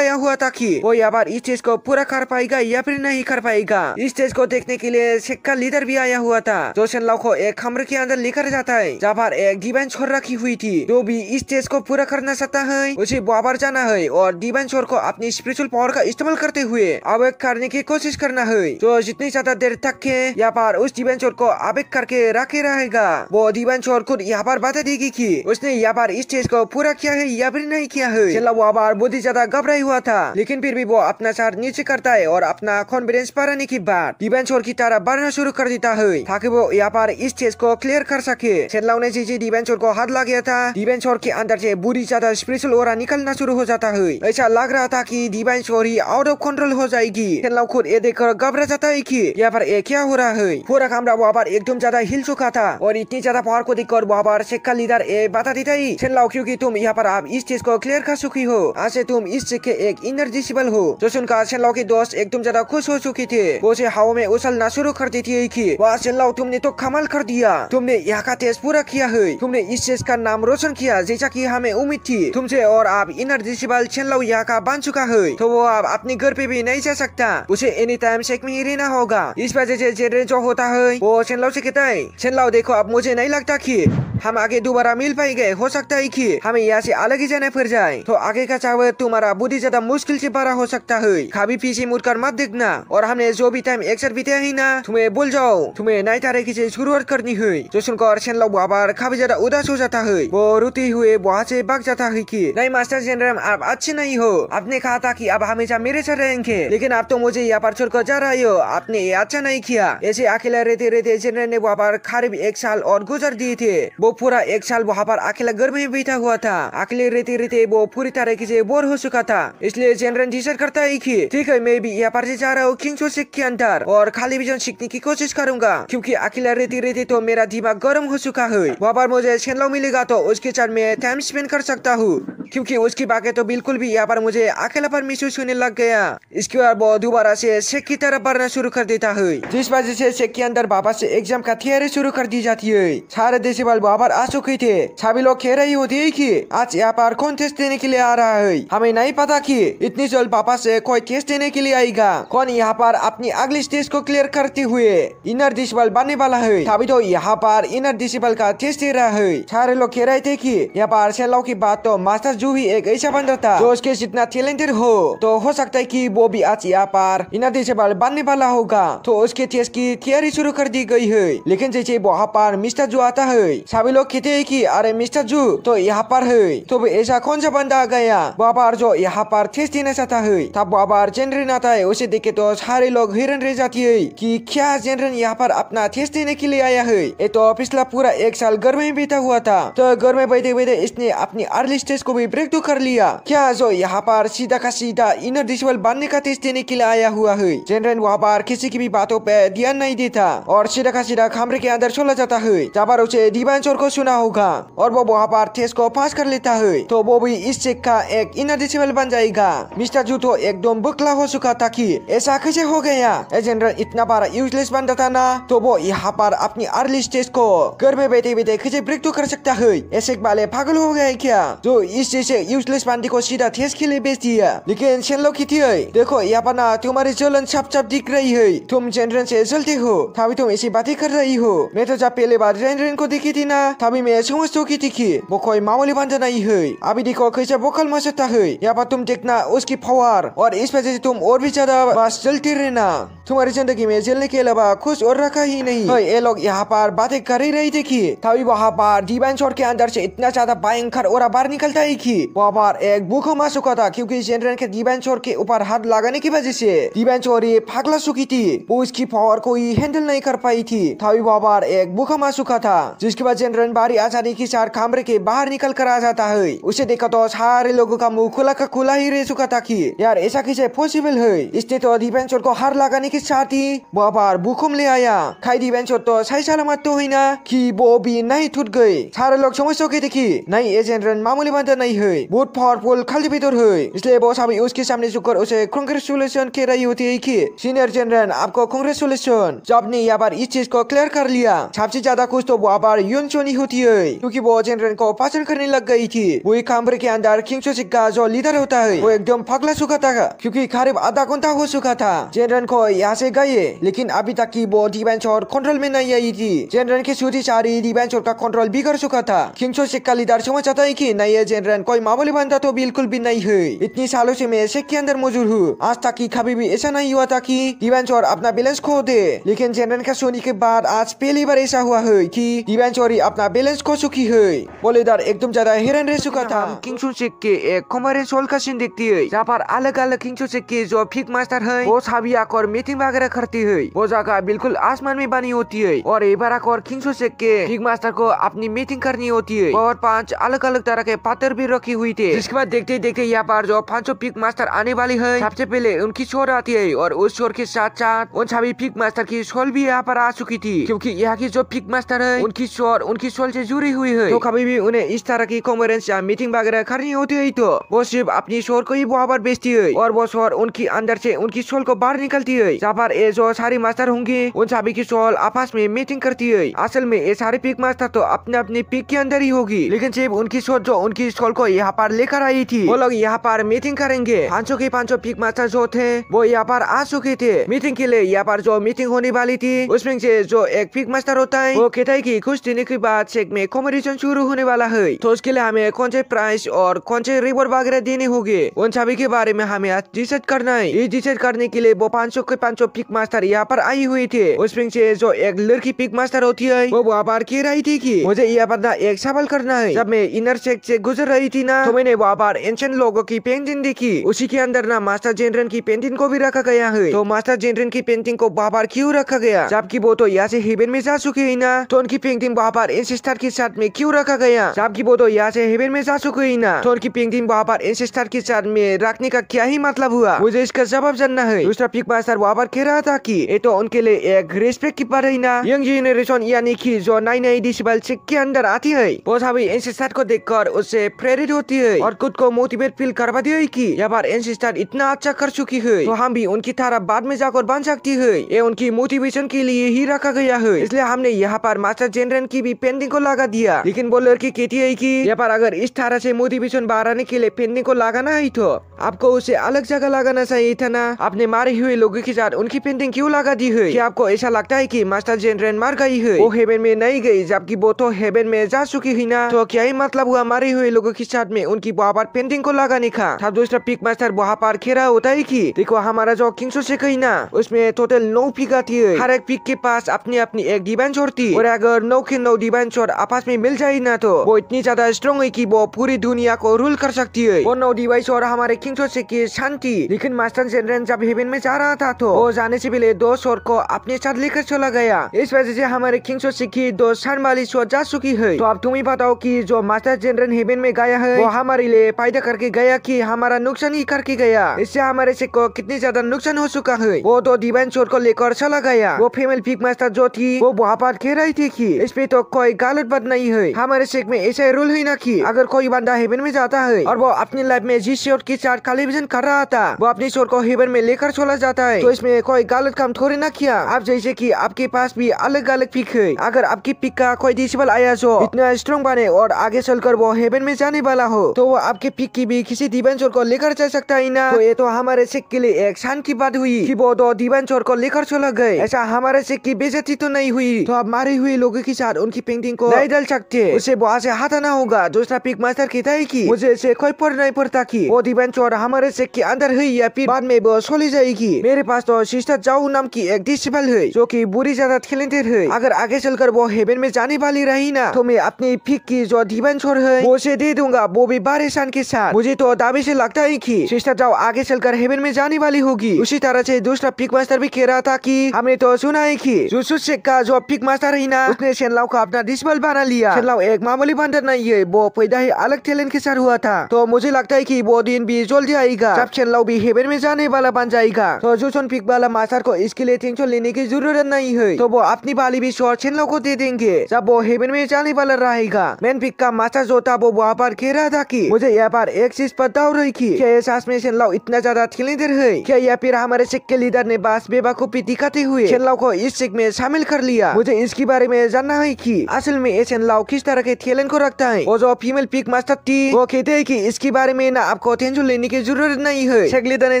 हुआ था कि वो यहाँ पर इस टेस्ट को पूरा कर पाएगा या फिर नहीं कर पाएगा। इस टेस्ट को देखने के लिए शेख का लीडर भी आया हुआ था जो चेनलाओ को एक कमरे के अंदर लेकर जाता है जहाँ पर एक डिवाइन छोर रखी हुई थी। जो भी इस टेस्ट को पूरा करना चाहता है उसे बाबर जाना है और डिवाइन छोर को अपनी स्पिरिचुअल पावर का इस्तेमाल करते हुए आवेग करने की कोशिश करना है। जो जितनी ज्यादा देर तक के यहाँ पर उस डिवाइन छोर को आवेग करके रखे रहेगा वो डिवाइन छोर खुद यहाँ पर बता देगी कि उसने यहाँ पर इस टेस्ट को पूरा किया है या फिर नहीं किया है। चला वो बार बहुत ही ज्यादा घबराई हुआ था लेकिन फिर भी वो अपना सर नीचे करता है और अपना कॉन्फिडेंस बढ़ाने के बाद डिवाइन छोर की तरह बढ़ना शुरू कर देता है ताकि वो यहाँ पर इस टेस्ट को क्लियर कर सके। चेनलाओ ने जैसे डिवाइन छोर को हाथ लग गया था डिवाइन छोर के अंदर से बुरी ज्यादा स्पिरिचुअल ऑरा निकलना शुरू हो जाता है। ऐसा लग रहा था कि डिवाइन छोर ही आउट ऑफ कंट्रोल हो जाएगी। चेनलाओ खुद ये देखकर घबरा जाता है कि यहाँ पर क्या हो रहा है। पूरा कमरा वहाँ पर एकदम ज्यादा हिल चुका था और इतनी ज्यादा पावर को देखकर वहाँ पर शेख का लीडर बता देता है चेनलाओ क्योंकि तुम यहाँ पर आप इस चीज को क्लियर कर चुकी हो आज से तुम इस शेख के एक इनर डिसेबल हो। जो सुनकर चेनलाओ के दोस्त एकदम ज्यादा खुश हो चुके थे वो से हवा में उछलना शुरू कर देती है कि वाह चेनलाओ तुमने तो कमाल कर दिया, तुमने यहाँ का टेस्ट पूरा किया है, तुमने इस चीज का नाम रोशन किया जैसा कि हमें उम्मीद थी तुमसे और आप इनर डिसेबल चेनलाओ यहाँ का बन चुका है तो वो अब अपने घर पे भी नहीं जा सकता, उसे एनी टाइम शेख में ही रहना होगा। इस वजह से जेरे जो होता है वो चेनलाओ से कहता है चेनलाओ देखो अब मुझे नहीं लगता कि हम आगे दोबारा मिल पाएंगे, हो सकता है कि हमें यहाँ से अलग ही जाना पड़ जाए तो आगे का चावल तुम्हारा बुद्धि ज्यादा मुश्किल से बड़ा हो सकता है। कभी पीछे मुड़कर मत देखना और हमने जो भी टाइम एक साथ बिताया ही ना तुम्हें भूल जाओ, तुम्हें नई तरीके से शुरुआत करनी है। जो सुनकर चेनलाओ बाबर काफी ज्यादा उदास हो जाता है वो रोते हुए वहाँ से भाग जाता है कि नहीं मास्टर जनरल आप अच्छे नहीं हो, आपने कहा था कि अब हमेशा मेरे साथ रहेंगे लेकिन आप तो मुझे यहाँ पर छोड़कर जा रहे हो, आपने ये अच्छा नहीं किया। ऐसे अकेला रहते रहते जनरल ने वहाँ पर करीब 1 साल और गुजर दिए थे। वो पूरा 1 साल वहाँ पर अकेला घर में बैठा हुआ था। अकेले रहते रहते वो पूरी तरीके से बोर हो चुका था। इसलिए जनरल डिसाइड करता है कि ठीक है मैं भी यहाँ पर से जा रहा हूँ किंगसो शेख के अंदर और खाली विजन सीखने की कोशिश करूंगा क्योंकि अकेला रहते रहते तो मेरा दिमाग गर्म हो चुका है। वहाँ पर मुझे चेनलाओ मिलेगा तो उसके साथ मैं टाइम स्पेंड कर सकता हूँ क्योंकि उसकी बातें तो बिल्कुल भी यहाँ पर मुझे अकेलापन महसूस होने लग गया। इसके बाद वो दोबारा से शेख की तरफ बढ़ना शुरू कर देता है जिस वजह से शेख के अंदर वापस से एक एग्जाम का तैयारी शुरू कर दी जाती है। सारे देश वाले वहाँ पर आ चुके थे। सभी लोग कह रही होती है कि आज यहाँ पर कौन टेस्ट देने के लिए आ रहा है। हमें नहीं पता कि इतनी जल्द पापा से कोई टेस्ट देने के लिए आएगा। कौन यहाँ पर अपनी अगली स्टेज को क्लियर करते हुए इनर डिसेबल बनने वाला है। तभी तो यहाँ पर इनर डिसेबल का टेस्ट दे रहा है। सारे लोग कह रहे थे कि यहाँ पर शेलो की बात तो मास्टर जू ही एक ऐसा बंदा था जो उसके जितना टैलेंटेड हो सकता है कि वो भी आज यहाँ पर इनर डिसेबल बनने वाला होगा। तो उसके टेस्ट की तैयारी शुरू कर दी गई है। लेकिन जैसे वहाँ पर मिस्टर जू आता है सभी लोग कहते हैं कि अरे मिस्टर जू तो यहाँ पर है। तो ऐसा कौन सा बंदा आ गया वहाँ पर जो यहाँ पर टेस्ट देना चाहता है। तब वहाँ पर जेनरेन आता है। उसे देखे तो सारे लोग हैरान रह जाती है कि क्या जेनरेन यहाँ पर अपना टेस्ट देने के लिए आया है। ये तो पिछला पूरा एक साल घर में बीता हुआ था। तो घर में बैठे बैठे इसने अपनी अर्ली स्टेज को भी ब्रेक कर लिया। क्या जो यहाँ पर सीधा का सीधा इनर डिसेबल बनने का टेस्ट देने के लिए आया हुआ है। जेनरेन वहाँ पर किसी की भी बातों पे ध्यान नहीं देता और सीधा का सीधा कमरे के अंदर चला जाता है। जहाँ पर उसे डिवाइनचोर को सुना होगा और वो वहाँ पर टेस्ट को पास कर लेता है। तो वो भी इस चेक का एक इनर डिसेबल बन जाएगा। मिस्टर जू तो एकदम बुकला हो चुका था कि ऐसा कैसे हो गया। जनरल इतना बड़ा यूजलेस बंदा था ना। तो वो यहाँ पर अपनी अर्ली स्टेज को घर में बैठे बैठे कैसे ब्रेक तो कर सकता है। ऐसे वाले पागल हो गए क्या जो इस जैसे यूजलेस बंदी को सीधा टेस्ट के लिए बेच दिया। लेकिन शेलो की थी देखो यहाँ पर ना तुम्हारी जलन छप छप दिख रही है। तुम जनरल से जलते हो तभी तुम ऐसी बातें कर रही हो। मैं तो जब पहले बार जनरल को देखी थी ना तभी मैं समझ चुकी थी कि वो कोई मामूली बंदा नहीं है। अभी देखो कैसे बोकल मचता है। यहाँ पर तुम देखना उसकी पावर और इस वजह से तुम और भी ज्यादा बस चलते रहना। तुम्हारी जिंदगी में जलने के अलावा कुछ और रखा ही नहीं। ये लोग यहाँ पर बातें कर ही रही थी कि तभी वहाँ पर डिवाइनचोर के अंदर से इतना ज्यादा भयंकर और बाहर निकलता है कि वहाँ पर एक भूकंप आ चुका था। क्योंकि जनरल के डिवाइनचोर के ऊपर हाथ लगाने की वजह से डिवाइनचोर ये पागला चुकी थी। वो इसकी पावर को ही हैंडल नहीं कर पाई थी। तभी वहाँ पर एक भूकंप आ चुका था जिसके बाद जनरल बारी आसानी के साथ कमरे के बाहर निकल कर आ जाता है। उसे देखा तो सारे लोगों का मुंह खुला का खुला ही रह चुका था कि यार ऐसा कैसे पॉसिबल है। इसने तो डिवाइनचोर को हार लगाने के साथ ही वहाँ पर भूकंप ले आया। खाई डिवाइनचोर तो सही सलामत तो है ना कि वो भी नहीं टूट गए। सारे लोग समझ चुके थे कि नहीं ये जनरल मामूली बंदा नहीं है बहुत पावरफुल खाली भीतर है। इसलिए वो सभी उसके सामने झुककर उसे कांग्रेचुलेशन कह रही होती है कि सीनियर जनरल आपको कांग्रेचुलेशन जब ने यहाँ पर इस चीज को क्लियर कर लिया। सबसे ज्यादा खुश तो वहाँ पर यून चोनी होती है क्योंकि वो जनरल को पसंद करने लग गई थी। वही कमरे के अंदर किंगसोसिक का जो लीडर होता है वो एकदम पगला चुका था क्योंकि करीब आधा घंटा हो चुका था जनरल को यहाँ से गए। लेकिन अभी तक की वो डिवाइनचोर कंट्रोल में नहीं आई थी। जनरल की सूची सारी डिवाइनचोर का कंट्रोल बिगड़ चुका था। किंगसोसिक का लीडर समझ आता है कि नहीं ये जनरल कोई मामूली बंदा तो बिल्कुल भी नहीं है। इतनी सालों से मैं शेख के अंदर मौजूद हूँ आज तक की कभी भी ऐसा नहीं हुआ था कि डिवाइनचोर अपना बैलेंस खो दे। लेकिन जनरल का सोने के बाद आज पहली बार ऐसा हुआ है कि डिवाइनचोर अपना बैलेंस खो चुकी है। वो लीडर एकदम ज्यादा हैरान रह चुका था। किंगसोसिक के एक कमरे सोल का सीन देखती है जहाँ पर अलग अलग किंगसोसिक के जो फिग मास्टर है वो सभी आकर मीटिंग वगैरह करती है। वो जगह बिल्कुल आसमान में बनी होती है और एक बार आकर किंगसोसिक के फिग मास्टर को अपनी मीटिंग करनी होती है और 5 अलग अलग तरह के पत्थर भी रखी हुई थे। जिसके बाद देखते देखते यहाँ पर जो 5 फिग मास्टर आने वाली है सबसे पहले उनकी शोर आती है और उस शोर के साथ साथ उन सभी फिग मास्टर की शोल भी यहाँ पर आ चुकी थी क्योंकि यहाँ की जो फिग मास्टर है उनकी शोल से जुड़ी हुई है। तो कभी भी उन्हें इस तरह की कॉन्फ्रेंस या मीटिंग वगैरह करनी होती है तो वो सिर्फ अपनी शोर को ही वहाँ पर बेचती है और वो शोर उनकी अंदर से उनकी शोल को बाहर निकलती है। जहाँ पर ये जो सारी मास्टर होंगे उन सभी की शोल आपस में मीटिंग करती है। असल में ये सारे पिक मास्टर तो अपने अपने पिक के अंदर ही होगी लेकिन सिर्फ उनकी शोल जो उनकी शोल को यहाँ पर लेकर आई थी वो लोग यहाँ पर मीटिंग करेंगे। 500 के 500 पिक मास्टर जो थे वो यहाँ पर आ चुके थे मीटिंग के लिए। यहाँ पर जो मीटिंग होने वाली थी उसमें से जो एक पिक मास्टर होता है वो कहता है कि कुछ दिन के बाद चेक में कॉम्पिटिशन शुरू होने वाला है तो उसके लिए हमें कौन से प्राइस और कौन से रिवॉर्ड वगैरह देने होंगे उन सभी के बारे में हमें आज डिसाइड करना है। ये डिसाइड करने के लिए वो 500 के 500 पिक मास्टर यहाँ पर आई हुई थे। उसमें से जो एक लड़की पिक मास्टर होती है वो वहाँ पर कह रही थी कि मुझे यहाँ पर ना एक सवाल करना है। जब मैं इनर चेक से गुजर रही थी ना तो मैंने वहाँ पर एंशिएंट लोगों की पेंटिंग देखी। उसी के अंदर ना मास्टर जेनरन की पेंटिंग को भी रखा गया है। तो मास्टर जेनरन की पेंटिंग को वहाँ पर क्यों रखा गया जबकि वो तो यहाँ से हेवन में जा चुके है ना तो उनकी पेंटिंग वहाँ पर एंसेस्टर के साथ में क्यों रखा गया जबकि वो तो यहाँ से हेवन में जा चुके है ना तो उनकी पेंटिंग वहाँ पर एंसेस्टर के साथ में रखने का क्या ही मतलब हुआ। मुझे इसका जवाब जानना है। दूसरा पिक मास्टर वहाँ पर कह रहा था कि ये तो उनके लिए एक रेस्पेक्ट की बात है ना। यंग जेनरेशन यानी कि जो नई नई डिसेबल चेक के अंदर आती है वो सभी एंसेस्टर को देखकर उससे प्रेरित होती है और खुद को मोटिवेट फील करवाती है कि यहाँ पर एंसेस्टर इतना अच्छा कर चुकी है तो हम भी उनकी तरह बाद में जाकर बन सकती है। ये उनकी मोटिवेशन के लिए ही रखा गया है, इसलिए हमने यहाँ पर मास्टर जनरल की भी पेंटिंग को लगा दिया। लेकिन वो लड़की कहती है कि यहाँ पर अगर इस तरह से मोटिवेशन बढ़ाने के लिए पेंटिंग को लगाना है तो आपको उसे अलग जगह लगाना चाहिए था ना। आपने मारे हुए लोगों के साथ उनकी पेंटिंग क्यों लगा दी है? क्या आपको ऐसा लगता है कि मास्टर जनरल मर गई है, वो हेवन में नहीं गई, जबकि वो तो हेवन में जा चुकी है ना? तो क्या ही मतलब हुआ मारे हुए लोगों के साथ में उनकी वहाँ पर पेंटिंग को लगाने का? तब दूसरा पिक मास्टर वहाँ पर खेरा होता है कि देखो हमारा जो किंग से कही ना, उसमें टोटल 9 पिक आती है। हर एक पिक के पास अपनी अपनी एक डिवाइन चोर थी, और अगर 9 के 9 डिवाइन चोर आपस में मिल जाए ना तो वो इतनी ज्यादा स्ट्रॉन्ग है कि वो पूरी दुनिया को रूल कर सकती है। वो 9 डिवाइन चोर हमारे किंग से की शांति। लेकिन मास्टर जनरल जब हेवन में जा रहा था तो वो जाने से पहले 2 चोर को अपने साथ लेकर चला गया। इस वजह से हमारे किंग से की 2 शान वाली चोर जा चुकी है। तो अब तुम ही बताओ कि जो मास्टर जनरल हेवन में गया है वो हमारे लिए फायदा करके गया कि हमारा नुकसान ही करके गया? इससे हमारे से को कितनी ज्यादा नुकसान हो चुका है। वो 2 डिवाइन चोर को लेकर चला गया। वो फीमेल पिक मास्टर जो थी वो वहाँ पर कह रही थी कि इसमें तो कोई गलत बात नहीं है। हमारे शेख में ऐसा रूल है ना कि अगर कोई बंदा हेवन में जाता है और वो अपनी लाइफ में जिस शोर के साथ टेलीविजन कर रहा था वो अपनी शोर को हेवन में लेकर चला जाता है, तो इसमें कोई गलत काम थोड़ी ना किया। अब जैसे कि आपके पास भी अलग अलग पिक है, अगर आपकी पिक का कोई डिसेबल आया जो इतना स्ट्रॉन्ग बने और आगे चलकर वो हेवन में जाने वाला हो तो वो आपके पिक की भी किसी डिवाइन चोर को लेकर जा सकता है ना। तो ये तो हमारे शेख के लिए एक शान की बात हुई कि वो 2 डिवाइन चोर को लेकर चला गए। ऐसा हमारे शेख की बेइज्जती तो नहीं हुई? तो अब मारे हुए लोगों के साथ उनकी पेंटिंग को नहीं डाल सकते, उसे वहाँ से हटाना होगा। दूसरा पिक मास्टर कहता है कि मुझे इसे कोई फर्क नहीं पड़ता कि वो डिवाइन चोर हमारे शेख के अंदर है या फिर बाद में वो चली जाएगी। मेरे पास तो सिस्टर जाऊ नाम की एक डिसेबल है जो कि बुरी ज्यादा टैलेंटेड है। अगर आगे चलकर वो हेवन में जाने वाली रही ना तो मैं अपनी पिक की जो डिवाइन चोर है वो उसे दे दूंगा, वो भी बड़े शान के साथ। मुझे तो दावे से लगता है कि सिस्टर जाऊ आगे चलकर हेवन में जाने वाली होगी। उसी तरह से दूसरा पिक मास्टर भी कह रहा था कि हमने तो सुना है कि जुजुत्सु शेख का जो पिक मास्टर है ना उसने शेनलाओ को अपना डिसेबल बना लिया। शेनलाओ एक मामूली बंदर नहीं है, वो पैदा ही अलग टैलेंट के साथ हुआ था। तो मुझे लगता है कि वो दिन भी जल्दी आएगा जब शेनलाओ भी हेवन में जाने वाला बन जाएगा। तो जुजुत्सु पिक वाला मास्टर को इसके लिए टेंशन लेने की जरूरत नहीं है, तो वो अपनी वाली भी शॉर्ट शेनलाओ को दे देंगे जब वो हेवन में जाने वाला रहेगा। मेन पिक का मास्टर जो था वो वहाँ पर कह रहा था कि मुझे यहाँ पर एक चीज पता हो रही थी, क्या एहसास में शेनलाओ इतना ज्यादा टैलेंटेड है क्या, या फिर हमारे शेख के लीडर ने बस बेवकूफी दिखाते हुए शेनलाओ को इस शेख में शामिल कर लिया। मुझे इसके बारे में जानना है कि असल में शेनलाओ किस तरह के टैलेंट को रखता है। वो जो फीमेल पिक मास्टर थी वो कहते हैं कि इसके बारे में ना आपको टेंशन लेने की जरूरत नहीं है। शेख लीडर ने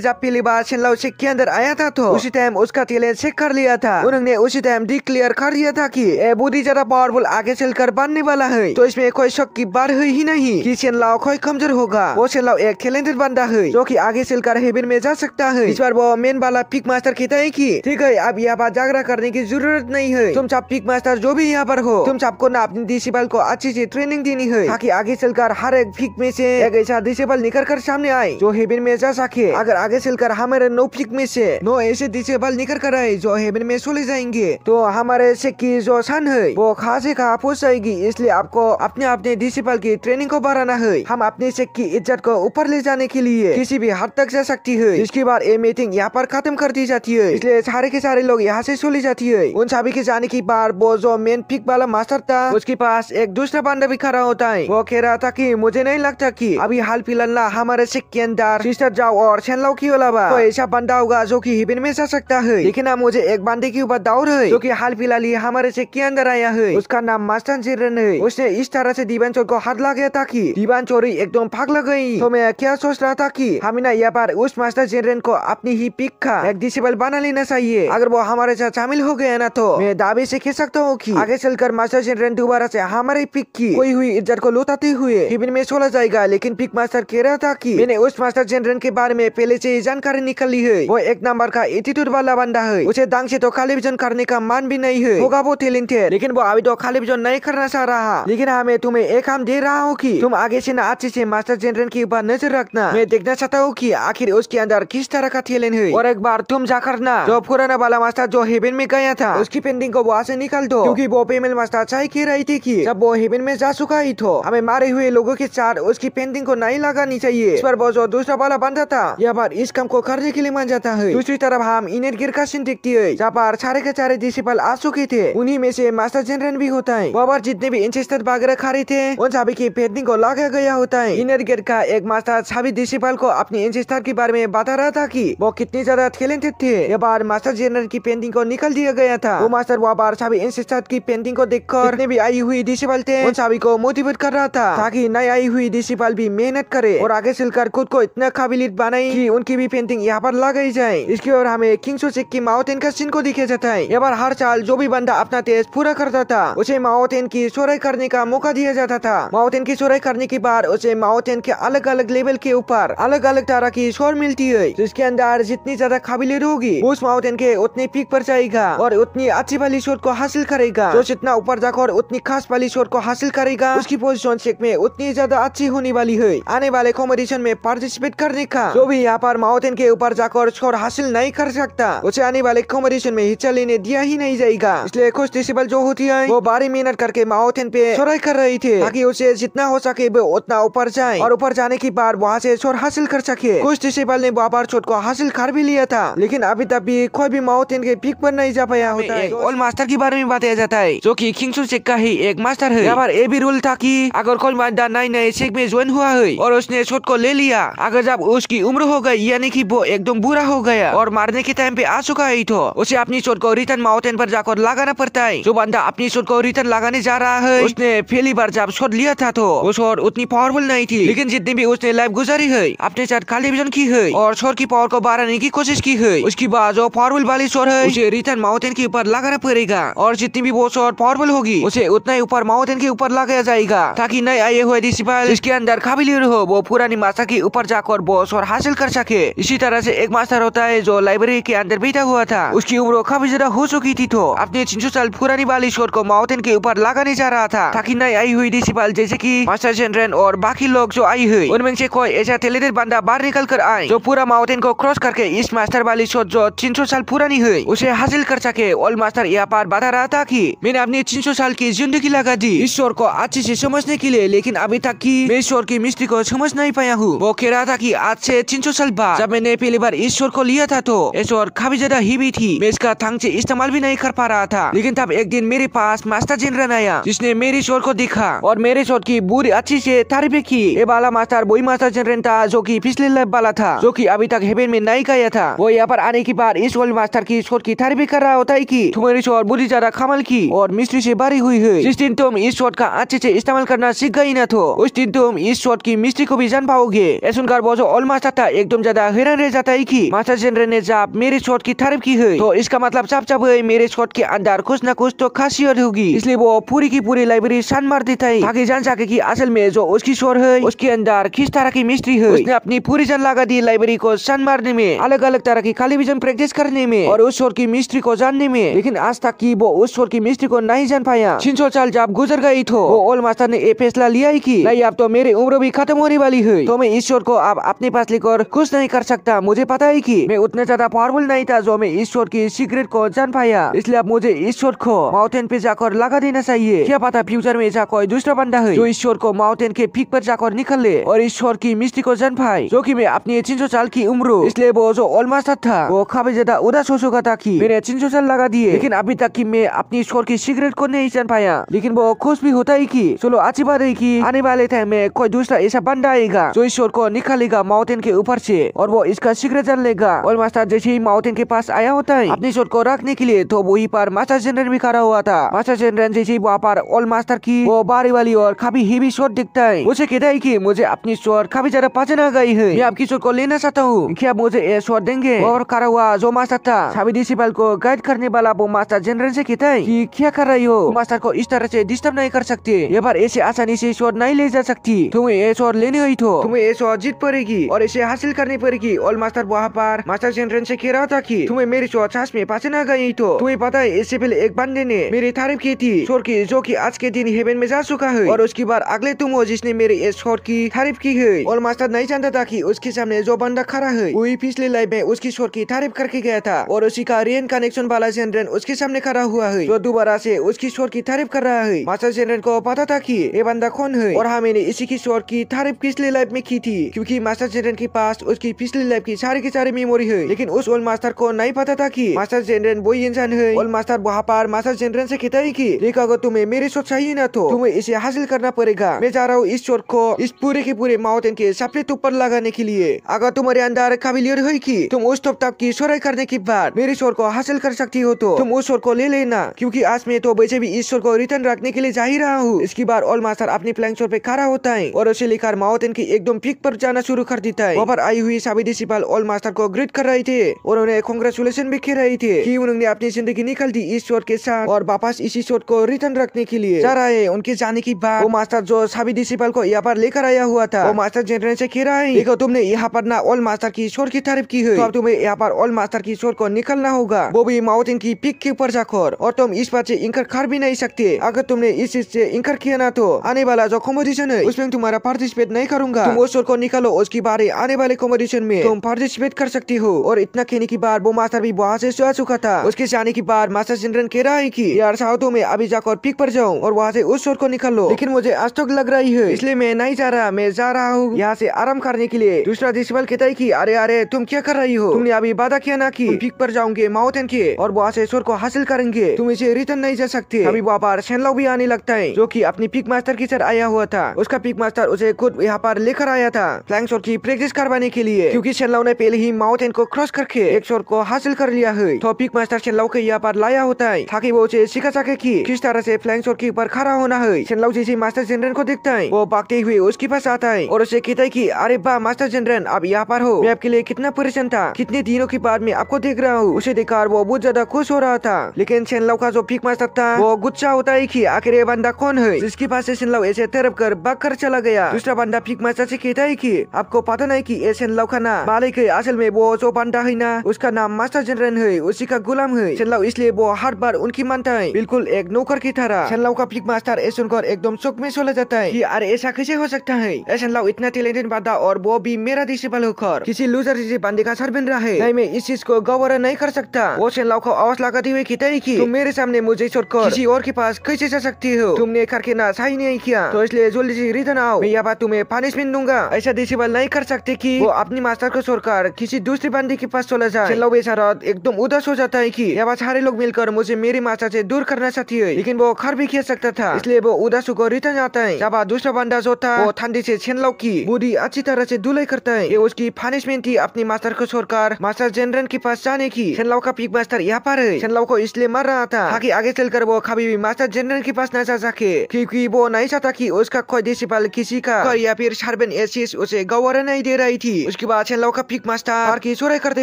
जब पहली बार शेनलाओ शेख के अंदर आया था तो उसी टाइम उसका टैलेंट चेक कर लिया था। उन्होंने उसी टाइम डिक्लेयर कर दिया था कि ये बुरी ज्यादा पावरफुल आगे चलकर बनने वाला है, तो इसमें कोई शक की बात है ही नहीं कि शेनलाओ कोई कमजोर होगा। वो शेनलाओ एक टैलेंटेड बंदा है जो कि आगे चलकर हेवन में जा सकता है। इस बार वो मेन वाला पिक मास्टर कहता है कि ठीक है अब यहाँ पर झगड़ा करने की जरूरत नहीं है, तुम सब पिक मास्टर जो भी यहाँ पर हो तुम सबको ना अपनी डिसेबल को अच्छी से ट्रेनिंग देनी है ताकि आगे चलकर हर एक पिक में से एक ऐसा डिसेबल निकल कर सामने आए जो हेवन में जा सके। अगर आगे चलकर हमारे 9 पिक में से 9 ऐसे डिसेबल निकल कर आए जो हेवन में चले जाएंगे तो हमारे शेख की जो शान है वो खासे खा पूछ जाएगी। इसलिए आपको अपने अपने डिसेबल की ट्रेनिंग को बढ़ाना है। हम अपने शेख की इज्जत को ऊपर ले जाने के लिए किसी भी हद तक जा सकती है। इसके बाद ये मीटिंग यहाँ पर खत्म कर दी जाती है, इसलिए सारे के सारे लोग यहाँ से चले जाती है। उन सभी के जाने के बाद वो जो मेन पिक वाला मास्टर था उसके पास एक दूसरा बंदा भी खड़ा होता है। वो कह रहा था कि मुझे नहीं लगता कि अभी हाल फिलहाल हमारे शेख के अंदर सिस्टर जाओ और शेनलाओ के अलावा तो ऐसा बंदा होगा जो कि हेवन में जा सकता है। लेकिन अब मुझे एक बंदे के ऊपर दाऊर है जो कि हाल फिलहाल ही हमारे शेख के अंदर आया है, उसका नाम मास्टर जनरल है। उसने इस तरह से दीवान चोर को हाथ लगा था कि दीवान चोरी एकदम भाग लग गई। तो मैं क्या सोच रहा था कि हमें ना यहाँ पर उस मास्टर जनरल को अपनी ही पिक का एक डिसेबल बना लेना चाहिए। अगर वो हमारे साथ शामिल हो गया ना तो मैं दावे से कह सकता हूँ कि आगे चलकर मास्टर जनरल दोबारा से हमारे पिक की कोई हुई इज्जत को लौटाते हुए हेवन में चला जाएगा। लेकिन पिक मास्टर कह रहा था कि मैंने उस मास्टर जनरल के बारे में पहले से जानकारी निकल ली है, वो एक नंबर का एटीट्यूड वाला बंदा है। उसे ढंग से तो टेलीविजन करने का मन भी नहीं है, होगा वो टैलेंटेड लेकिन वो अभी तो टेलीविजन नहीं करना चाह रहा। लेकिन हमें तुम्हें एक काम दे रहा हूँ कि तुम आगे से ना अच्छे से मास्टर जनरल के ऊपर नजर रखना। मैं देखना चाहता हूँ कि आखिर उसके अंदर किस तरह का टैलेंट है, और एक बार तुम जाकर ना जो पुराना वाला मास्टर जो हेवन में गया था उसकी पेंटिंग को वहाँ से निकाल दो, क्योंकि वो फीमेल मास्टर चाहे कह रही थी कि जब वो हेवन में जा चुका ही तो हमें मारे हुए लोगों के साथ उसकी पेंटिंग को नहीं लगानी चाहिए। इस पर वो जो दूसरा वाला बंदा था यहाँ पर इस काम को करने के लिए मान जाता है। दूसरी तरफ हम इनर गियर का सीन देखती है जहाँ पर सारे के सारे डिसिपल आ चुके थे। उन्हीं में से मास्टर जनरल भी होता है। वहाँ पर जितने भी इंचेस्टर वगैरह खड़े थे उन सभी की पेंटिंग को लगाया गया होता है। इनर गियर का एक मास्टर सभी डिसिपल को अपने इंचेस्टर के बारे में बता रहा था कि वो कितनी ज्यादा टैलेंटेड थे। यह बार मास्टर जनरल की पेंटिंग को निकल दिया गया था। वो मास्टर वहाँ पर सभी इंचेस्टर की पेंटिंग को देखकर जितने भी आई हुई डिसिपल थे उन सभी को मोटिवेट कर रहा था ताकि नई आई हुई डिसिपल भी मेहनत करे और आगे चलकर खुद को इतना काबिलियत बनाए कि उनकी भी पेंटिंग यहाँ पर लगाई जाए। इसके और हमें किंग सोचेक की माउंटेन का सीन को दिखाया जाता है। यहाँ पर हर साल जो भी बंदा अपना टेस्ट पूरा करता था उसे माउंटेन की चोराई करने का मौका दिया जाता था। माउंटेन की चोराई करने के बाद उसे माउंटेन के अलग अलग लेवल के ऊपर अलग अलग तरह की शोर मिलती है जिसके अंदर जितनी ज्यादा काबिलियत होगी उस माउंटेन के उतने पीक पर जाएगा और उतनी अच्छी वाली शोर को हासिल करेगा। जो जितना ऊपर जाकर उतनी खास वाली शोर को हासिल करेगा उसकी पोजीशन चेक में उतनी ज्यादा अच्छी होने वाली है। आने वाले कॉम्पिटिशन में पार्टिसिपेट करने का जो भी यहाँ पर माउंटेन के ऊपर जाकर शोर हासिल नहीं कर सकता उसे आने वाले कॉम्पिटिशन में हिस्सा लेने दिया ही नहीं जाएगा। इसलिए कुछ डिसेबल जो होती है वो भारी मेहनत करके माउंटेन पे चोराई कर रही थे ताकि उसे जितना हो सके वो उतना ऊपर जाए और ऊपर जाने के बाद वहाँ से शोर हासिल कर सके। कुछ डिसेबल ने वहाँ पर शोर को हासिल कर भी लिया था लेकिन अभी तक भी कोई भी माउंटेन के पीक पर नहीं जा पाया होता है। ऑल मास्टर के बारे में बताया जाता है जो की किंग सोचेक का ही एक मास्टर है। यहाँ पर ये भी रूल था कि अगर कोई बंदा नए शेख में ज्वाइन हुआ है और उसने शॉट को ले लिया अगर जब उसकी उम्र हो गई यानी कि वो एकदम बुरा हो गया और मारने के टाइम पे आ चुका है तो उसे अपनी शॉट को रिटर्न माउंटेन पर जाकर लगाना पड़ता है। जो बंदा अपनी शॉट को रिटर्न लगाने जा रहा है उसने पहली बार जब शॉट लिया था तो वो शॉट उतनी पावरफुल नहीं थी लेकिन जितनी भी उसने लाइफ गुजारी है अपने साथ कल्टीवेशन की है और शॉट की पावर को बढ़ाने की कोशिश की है उसके बाद जो पावरफुल वाली शॉट है उसे रिटर्न माउंटेन के ऊपर लगाना पड़ेगा और जितनी भी वो शॉट पावरफुल होगी उसे उतना ही ऊपर माउंटेन के ऊपर लगाया जाएगा ताकि नए आए हुए डिसिपल जिसके अंदर काबिलियत हो वो पुरानी मास्टर के ऊपर जाकर बॉस और हासिल कर सके। इसी तरह से एक मास्टर होता है जो लाइब्रेरी के अंदर बैठा हुआ था। उसकी उम्र काफी ज्यादा हो चुकी थी तो अपने 300 साल पुरानी वाली शॉट को माउंटेन के ऊपर लगाने जा रहा था ताकि नई आई हुई डिसिपल जैसे कि मास्टर जनरल और बाकी लोग जो आई हुई उनमें से कोई ऐसा टैलेंटेड बंदा बाहर निकल कर आए जो पूरा माउंटेन को क्रॉस करके इस मास्टर वाली शॉट जो 300 साल पुरानी है उसे हासिल कर सके। ऑल मास्टर यहाँ पर बता रहा था कि मैंने अपनी 300 साल की जिंदगी लगा दी इस शॉट को अच्छे से समझने के लिए लेकिन अभी तक की मैं इस शॉट की मिस्ट्री को समझ नहीं पाया हूँ। वो कह रहा था कि आज से 300 साल बाद जब मैंने पहली बार इस शॉट को लिया था तो ये शॉट काफी ज्यादा हीवी थी मैं इसका थंग से इस्तेमाल भी नहीं कर पा रहा था लेकिन तब एक दिन मेरे पास मास्टर जनरल आया जिसने मेरी शॉट को देखा और मेरे शॉट की बुरी अच्छी से तारीफ की। ये वाला मास्टर वही मास्टर जनरल था जो की पिछले लाइफ वाला था जो की अभी तक हेवन में नहीं गया था। वो यहाँ पर आने के बाद इस ओल्ड मास्टर की शॉट की तारीफ कर रहा होता है कि तुम्हारी शॉट बुरी ज्यादा कमाल की और मिस्ट्री से भरी हुई है। जिस दिन तुम इस शॉट का अच्छे से इस्तेमाल करना सीख गई ना तो उस दिन तुम इस शॉट की मिस्ट्री को भी जान पाओगे। ये सुनकर वो जो ऑल मास्टर था एकदम ज्यादा हैरान रह जाता है कि मास्टर जनरल ने जब मेरे शॉट की तारीफ की है तो इसका मतलब साफ है मेरे शॉट के अंदर कुछ न कुछ तो खासियत होगी। इसलिए वो पूरी की पूरी लाइब्रेरी सान मार देता है ताकि जान सके कि असल में जो उसकी शॉट है उसके अंदर किस तरह की मिस्ट्री है। उसने अपनी पूरी जान लगा दी लाइब्रेरी को सान मारने में अलग अलग तरह की कल्टीवेशन प्रैक्टिस करने में और उस शॉट की मिस्ट्री को जानने में लेकिन आज तक की वो उस शॉट की मिस्ट्री को नहीं जान पाया। 300 साल जब गुजर गई तो वो ऑल मास्टर ने ये फैसला लिया है कि नहीं अब तो मेरी उम्र भी खत्म होने वाली है तो मैं इस शॉट को अब अपने पास लेकर कुछ नहीं कर सकता। मुझे पता है कि मैं उतना ज्यादा पावरफुल नहीं था जो मैं इस शॉट की सीक्रेट को जान पाया इसलिए अब मुझे इस शॉट को माउंटेन पे जाकर लगा देना चाहिए। क्या पता फ्यूचर में ऐसा कोई दूसरा बंदा है जो इस शॉट को माउंटेन के पीक पर जाकर निकल ले और इस शॉट की मिस्ट्री को जान पाए जो कि मैं अपनी 300 साल की उम्र। इसलिए वो जो ऑल मास्टर था वो काफी ज्यादा उदास हो चुका था कि मैंने 300 साल लगा दिए लेकिन अभी तक कि मैं अपनी शॉट की सीक्रेट को नहीं जान पाया। लेकिन वो खुश भी होता है कि चलो अच्छी बात है कि आने वाले टाइम में कोई दूसरा ऐसा बंदा आएगा जो इस शॉट को निकालेगा माउंटेन के ऊपर से और वो इसका सीक्रेट जान लेगा। ऑल मास्टर जैसे ही माउंटेन के पास आया होता है अपनी शॉट को रखने के लिए तो वही पर मास्टर जनरल भी खड़ा हुआ था। मास्टर जनरल जैसे ही वहाँ पर ऑल मास्टर की वो बारी वाली और काफी हेवी शॉट दिखता है उसे कहता है कि मुझे अपनी शॉट काफी ज्यादा पसंद आ गई है मैं आपकी शॉट को लेना चाहता हूँ क्या मुझे ये शॉट देंगे। और खड़ा हुआ जो मास्टर था सभी डिसिपल को गाइड करने वाला वो मास्टर जनरल से कहता है कि क्या कर रही हो मास्टर को इस तरह से डिस्टर्ब नहीं कर सकते ये बार ऐसे आसानी से शॉट नहीं ले जा सकती तुम्हें ये शॉट लेनी हुई तो तुम्हें ये शॉट जीत पड़ेगी और इसे हासिल करनी पड़ेगी। ऑल मास्टर वहाँ पर मास्टर जनरल से कह रहा था कि तुम्हें मेरी शॉट सांस में पसंद आ गई तो तुम्हें पता है इससे पहले एक बंदे ने मेरी तारीफ की थी शॉट की जो कि आज के दिन हेवन में जा चुका है और उसके बाद अगले तुम हो जिसने मेरे इस शॉट की तारीफ की है। ऑल मास्टर नहीं जानता था कि उसके सामने जो बंदा खड़ा है वही पिछले लाइफ में उसकी शॉट की तारीफ करके गया था और उसी का रियन कनेक्शन वाला जनरल उसके सामने खड़ा हुआ है जो दोबारा से उसकी शॉट की तारीफ कर रहा है। मास्टर जनरल को पता था कि ये बंदा कौन है और हाँ मैंने इसी की शॉट की तारीफ पिछले लाइफ में की थी क्योंकि मास्टर जनरल के पास उसकी पिछली लाइफ की सारी मेमोरी है। लेकिन उस ओल्ड मास्टर को नहीं पता था कि मास्टर जनरल वही इंसान है। ओल्ड मास्टर वहाँ पर मास्टर जनरल से कहता है कि देख, अगर तुम्हें मेरी सोच चाहिए ना तो तुम्हें इसे हासिल करना पड़ेगा। मैं जा रहा हूँ इस शोर को इस पूरे के पूरे माउंटेन के सबसे ऊपर लगाने के लिए। अगर तुम्हारे अंदर काबिलियत है कि तुम उस टॉप तक की सोराई करने के बाद मेरे शोर को हासिल कर सकती हो तो तुम उस शोर को ले लेना, क्योंकि आज मैं तो वैसे भी इस शोर को रिटर्न रखने के लिए जा ही रहा हूँ। इसके बाद ओल्ड मास्टर अपने फ्लैंक शोर पे खड़ा होता है और उसे लेकर माउंटेन की एकदम पीक पर जाना शुरू कर देता है। वहाँ पर आई हुई सभी डिसिपल ओल्ड मास्टर को ग्रीट कर रहे थे और उन्हें कांग्रेचुलेशन भी कह रहे थे कि उन्होंने अपनी जिंदगी निकाल दी इस शोर के साथ और वापस इसी शोर को रिटर्न रखने के लिए जा रहे हैं। उनके जाने के बाद वो मास्टर जो सभी डिसिपल को यहाँ पर लेकर आया हुआ था, वो मास्टर जनरल से कह रहा है, देखो तुमने यहाँ पर ना ओल्ड मास्टर की शोर की तारीफ की है, तो अब तुम्हें यहाँ पर ओल्ड मास्टर की शोर को निकलना होगा, वो भी माउंटेन की पीक के ऊपर जाकर। और तुम इस बात से इनकार कर भी नहीं सकते। अगर तुमने इस चीज से इनकार किया ना तो आने वाला जो कॉम्पिटिशन है उसमें तुम्हारा पार्टिसिपेट नहीं करूंगा। तुम उस शोर को निकालो, उसके बाद आने वाले कॉम्पिटिशन में तुम पार्टिसिपेट कर सकती हो। और इतना कहने के बाद वो मास्टर भी वहाँ से जा चुका था। उसके जाने के बाद मास्टर जनरल कह रहा है कि यार चाहो तो मैं अभी जाकर पीक पर जाऊँ और वहाँ से उस शोर को निकाल लो, लेकिन मुझे आज तक लग रही है इसलिए मैं नहीं जा रहा, मैं जा रहा हूँ यहाँ से आराम करने के लिए। दूसरा डिसिपल कहता है कि अरे अरे तुम क्या कर रही हो, तुमने अभी वादा किया ना कि पीक पर जाओगे माउंटेन के और वहाँ से शोर को हासिल करेंगे, तुम इसे रिटर्न नहीं जा सकते। अभी वहाँ पर शेनलाओ भी आने लगता है जो कि अपनी पीक मास्टर के साथ आया हुआ था। उसका पीक मास्टर उसे खुद यहाँ पर लेकर आया था फ्लैंक शोर की प्रैक्टिस करवाने के लिए, क्योंकि शेनलाओ ने पहले ही माउंटेन को क्रॉस करके एक शोर को हासिल कर लिया है। तो पीक मास्टर शेनलाओ को यहाँ पर लाया होता है ताकि वो उसे सिखा सके कि किस तरह से फ्लैंक शोर के ऊपर खड़ा होना है। शेनलाओ जैसे मास्टर जनरल को देखता है वो भागते हुए उसके पास आता है और उसे कहता है कि अरे वाह मास्टर जनरल, आप यहाँ पर हो, मैं आपके लिए कितना परेशान था, कितने दिनों के बाद मैं आपको देख रहा हूँ। उसे देखकर वो बहुत ज्यादा खुश हो रहा था। लेकिन शेनलाओ का जो पीक मास्टर था वो गुस्सा होता है कि आखिर ये बंदा कौन है जिसके पास से शेनलाओ ऐसे तरफ कर भाग कर चला गया। दूसरा बंदा पीक मास्टर से कहता है कि आपको पता नहीं कि ये शेनलाओ का नाम मालिक है, असल में वो जो बंदा है ना उसका नाम मास्टर जनरल है, उसी का गुलाम है शेनलाओ, इसलिए वो हर बार उनकी मानता है, बिल्कुल एक नौकर की तरह। शेनलाओ का पीक मास्टर ऐसा सुनकर एकदम शौक में चला जाता है कि अरे ऐसा कैसे हो सकता है, शेनलाओ इतना टैलेंटेड बंदा और वो भी मेरा डिसिपल होकर किसी लूजर जैसे बंदे का सर बन रहा है, नहीं मैं इस चीज को गवारा नहीं कर सकता। वो शेनलाओ को आवाज लगाते हुए कहता है कि तुम मेरे सामने मुझे छोड़कर किसी और के पास कैसे जा सकती हो, तुमने करके ना सही नहीं किया, तो इसलिए जल्दी से रिटर्न आओ, मैं यहाँ पर तुम्हें पनिशमेंट दूंगा। ऐसा डिसिपल नहीं कर सकते कि वो अपनी मास्टर को छोड़कर किसी दूसरे बंदे के पास चला जाए। शेनलाओ बेचारा एकदम उदास हो जाता है कि यहाँ पर सारे लोग मिलकर मुझे मेरी मास्टर से दूर करना चाहती है, लेकिन वो खर भी खेल सकता था, इसलिए वो उदास होकर रिटर्न आता है। जब दूसरा बंदा जो था वो ठंडी से शेनलाओ की बॉडी अच्छी तरह से धुलाई करता है। ये उसकी पनिशमेंट थी अपनी मास्टर को छोड़कर मास्टर जनरल के पास जाने की। शेनलाओ का पीक मास्टर यहाँ पर है, शेनलाओ को इसलिए मर रहा था ताकि आगे चलकर वो कभी भी मास्टर जनरल के पास न जा सके, क्योंकि वो नहीं चाहता कि उसका कोई डिसिपल किसी का या फिर शार्बन एसिस उसे गवारा नहीं दे रही थी। उसके बाद शेनलाओ का पीक मास्टर की चोराई करते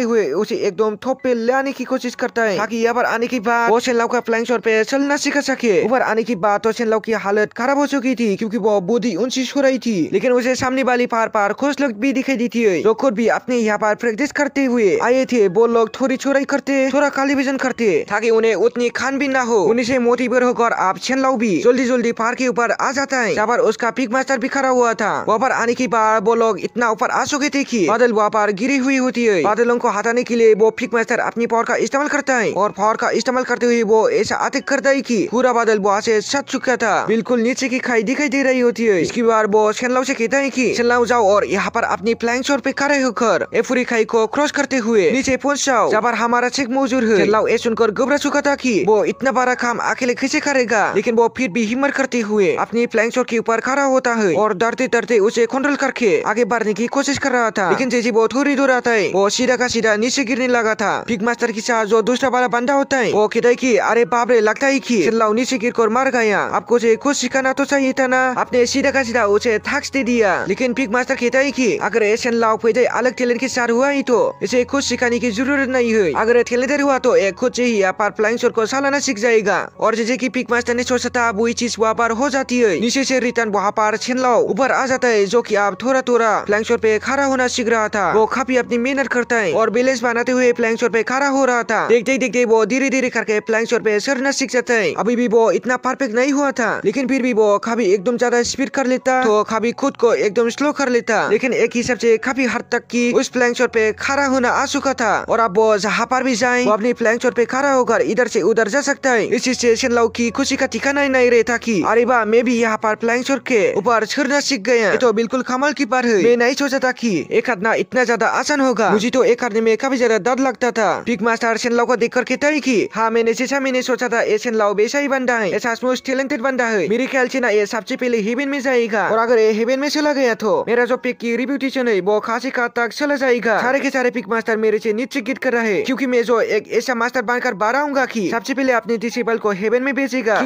हुए उसे एकदम थोप पे लाने की कोशिश करता है ताकि यहाँ पर आने के बाद वो शेनलाओ का फ्लैंक शोर पे चलना सीख सके। ऊपर आने के बाद तो शेनलाओ की हालत खराब हो चुकी थी क्योंकि वो बॉडी ऊंची हो रही थी, लेकिन उसे सामने वाली पार खुश लोग भी दिखाई देती है जो खुद भी अपने यहाँ पर प्रैक्टिस करते हुए आए थे। वो लोग थोड़ी चोराई करते, थोड़ा काली विजन करते ताकि उन्हें उतनी खान भी न हो। उन्हीं से मोटिवेट होकर आप शेनलाओ भी जल्दी पार के ऊपर आ जाता है जहाँ पर उसका पीक मास्टर भी खड़ा हुआ था। वहाँ पर आने के बाद वो लोग इतना ऊपर आ चुके थे कि बादल वहाँ पर गिरी हुई होती है। बादलों को हटाने के लिए वो पीक मास्टर अपनी पावर का इस्तेमाल करता है और पावर का इस्तेमाल करते हुए वो ऐसा अटैक करता है कि पूरा बादल वहाँ से सट चुका था, बिल्कुल नीचे की खाई दिखाई दे रही होती है। इसके बाद वो शेनलाओ से कहता है कि शेनलाओ जाओ और यहाँ पर अपनी फ्लैंक शोर पे खड़े होकर ये पूरी खाई को क्रॉस करते हुए नीचे पहुंच जाओ जहाँ पर हमारा चेक मौजूद है। शेनलाओ ये सुनकर घबरा चुका था कि वो इतना बड़ा काम अकेले कैसे करेगा, लेकिन वो फिर भी हिम्मत करते हुए अपनी फ्लैंक शोर के ऊपर खड़ा होता है और डरते उसे कंट्रोल करके आगे बढ़ने की कोशिश कर रहा था। लेकिन जैसे वो थोड़ी दूर आता है वो सीधा का सीधा नीचे गिरने लगा था। पीक मास्टर के साथ जो दूसरा वाला बंदा होता है वो कहता है कि अरे बाप रे, लगता है कि शेनलाओ नीचे गिर कर मर गया, आपको उसे कुछ सिखाना तो चाहिए था ना, आपने सीधा का सीधा उसे थक्स दे दिया। लेकिन पीक मास्टर कहता है कि अगर शेनलाओ पहले अलग टैलेंट के साथ हुआ ही तो इसे कुछ सिखाने की जरूरत नहीं है, अगर टैलेंटेड हुआ तो एक खुद से ही यहाँ पर फ्लाइंग शोर को चलाना सीख जाएगा। और जैसे कि पीक मास्टर ने सोचा था वही चीज वहाँ पर हो जाती है। नीचे से रिटर्न वहाँ पर शेनलाओ ऊपर आ जाता है जो कि आप थोड़ा फ्लाइंग शोर पे खड़ा होना सीख रहा था। वो काफी अपनी मेहनत करता है और बैलेंस बनाते हुए फ्लाइंग शोर पे खड़ा हो रहा था। देखते वो धीरे करके फ्लाइंग शोर पे चढ़ना सीख जाता है। अभी भी वो इतना परफेक्ट नहीं हुआ था, लेकिन फिर भी वो काफी एकदम ज्यादा स्पीड कर लेता तो काफी खुद को एकदम स्लो कर लेता। लेकिन एक हिसाब से काफी हद तक की उस फ्लाइंग शोर पे खड़ा होना आ चुका था और अब वो जहाँ पर भी जाए वो अपनी फ्लाइंग शोर पे खड़ा होकर इधर से उधर जा सकता है। इस चीज से शेनलाओ की खुशी का ठिकाना ही नहीं रहता कि अरे वाह, मैं भी यहाँ पर फ्लाइंग शोर के ऊपर चढ़ना सीख गया, ये तो बिल्कुल कमाल की बार है। मैं नहीं सोचा था कि ये करना इतना ज्यादा आसान होगा। मुझे तो ये करने में काफी ज्यादा डर लगता था। पिग मास्टर शेनलाओ को देख करके तय की हाँ मैंने सोचा था ये शेनलाओ वैसा ही बंदा है, ऐसा मोस्ट टैलेंटेड बंदा है। मेरे ख्याल से ना ये सबसे पहले हेवन में जाएगा और अगर ये हेवन में चला गया तो मेरा जो पिग की रिप्यूटेशन है वो खासी का तक चला जाएगा। सारे के सारे पिग मास्टर मेरे से नीचे गिर कर रहे क्योंकि मैं जो एक ऐसा मास्टर बनकर बाहर आऊंगा कि सबसे पहले अपने डिसेबल को हेवन में भेजेगा।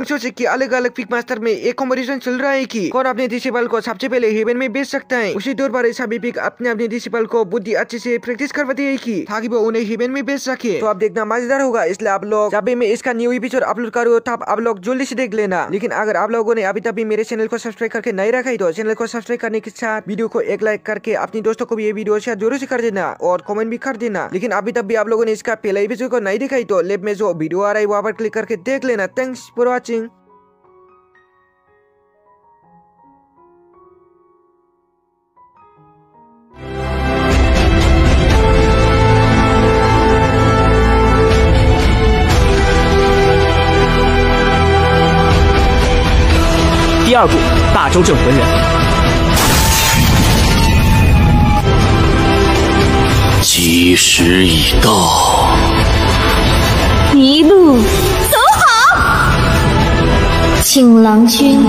अलग अलग पिग मास्टर में एक कॉम्पिटिशन चल रहा है कि कौन अपने डिसेबल को सबसे पहले हेवन में भेज सकता है। उसी दौर पर सभी पिग अपने अपने डिसेबल को बुद्धि अच्छे से प्रैक्टिस करवाते हैं कि ताकि वो उन्हें हेवन में भेज सके। तो आप देखना मजेदार होगा, इसलिए आप लोग जब भी मैं इसका न्यू एपिसोड अपलोड करूँ तब आप लोग जल्दी से देख लेना। लेकिन अगर आप लोगों ने अभी तक भी मेरे चैनल को सब्सक्राइब करके नहीं रखा है तो चैनल को सब्सक्राइब करने के साथ वीडियो को एक लाइक करके अपने दोस्तों को भी ये वीडियो शेयर जरूर से कर देना और कमेंट भी कर देना। लेकिन अभी तक भी आप लोगों ने इसका पहला एपिसोड को नहीं देखा है तो लेफ्ट में जो वीडियो आ रहा है वहाँ पर क्लिक करके देख लेना। Thanks for वॉचिंग।第二部大周镇魂人，吉时已到，一路走好，请郎君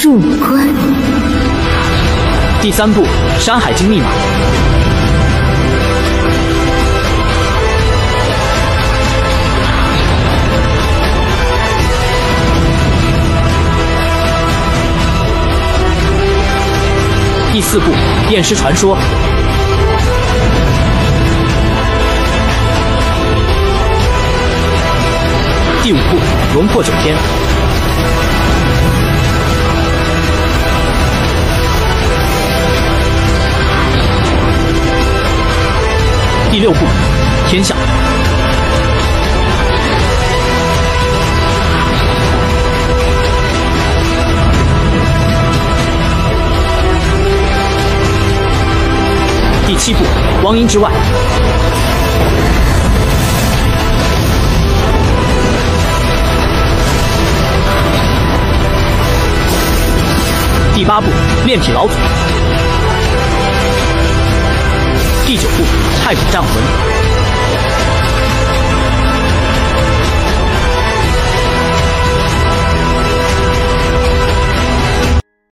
入关。第三部山海经密码，第四部验尸传说，第五部龙破九天，第六部天下，第七部光阴之外，第八部炼体老祖，第九部太古战魂。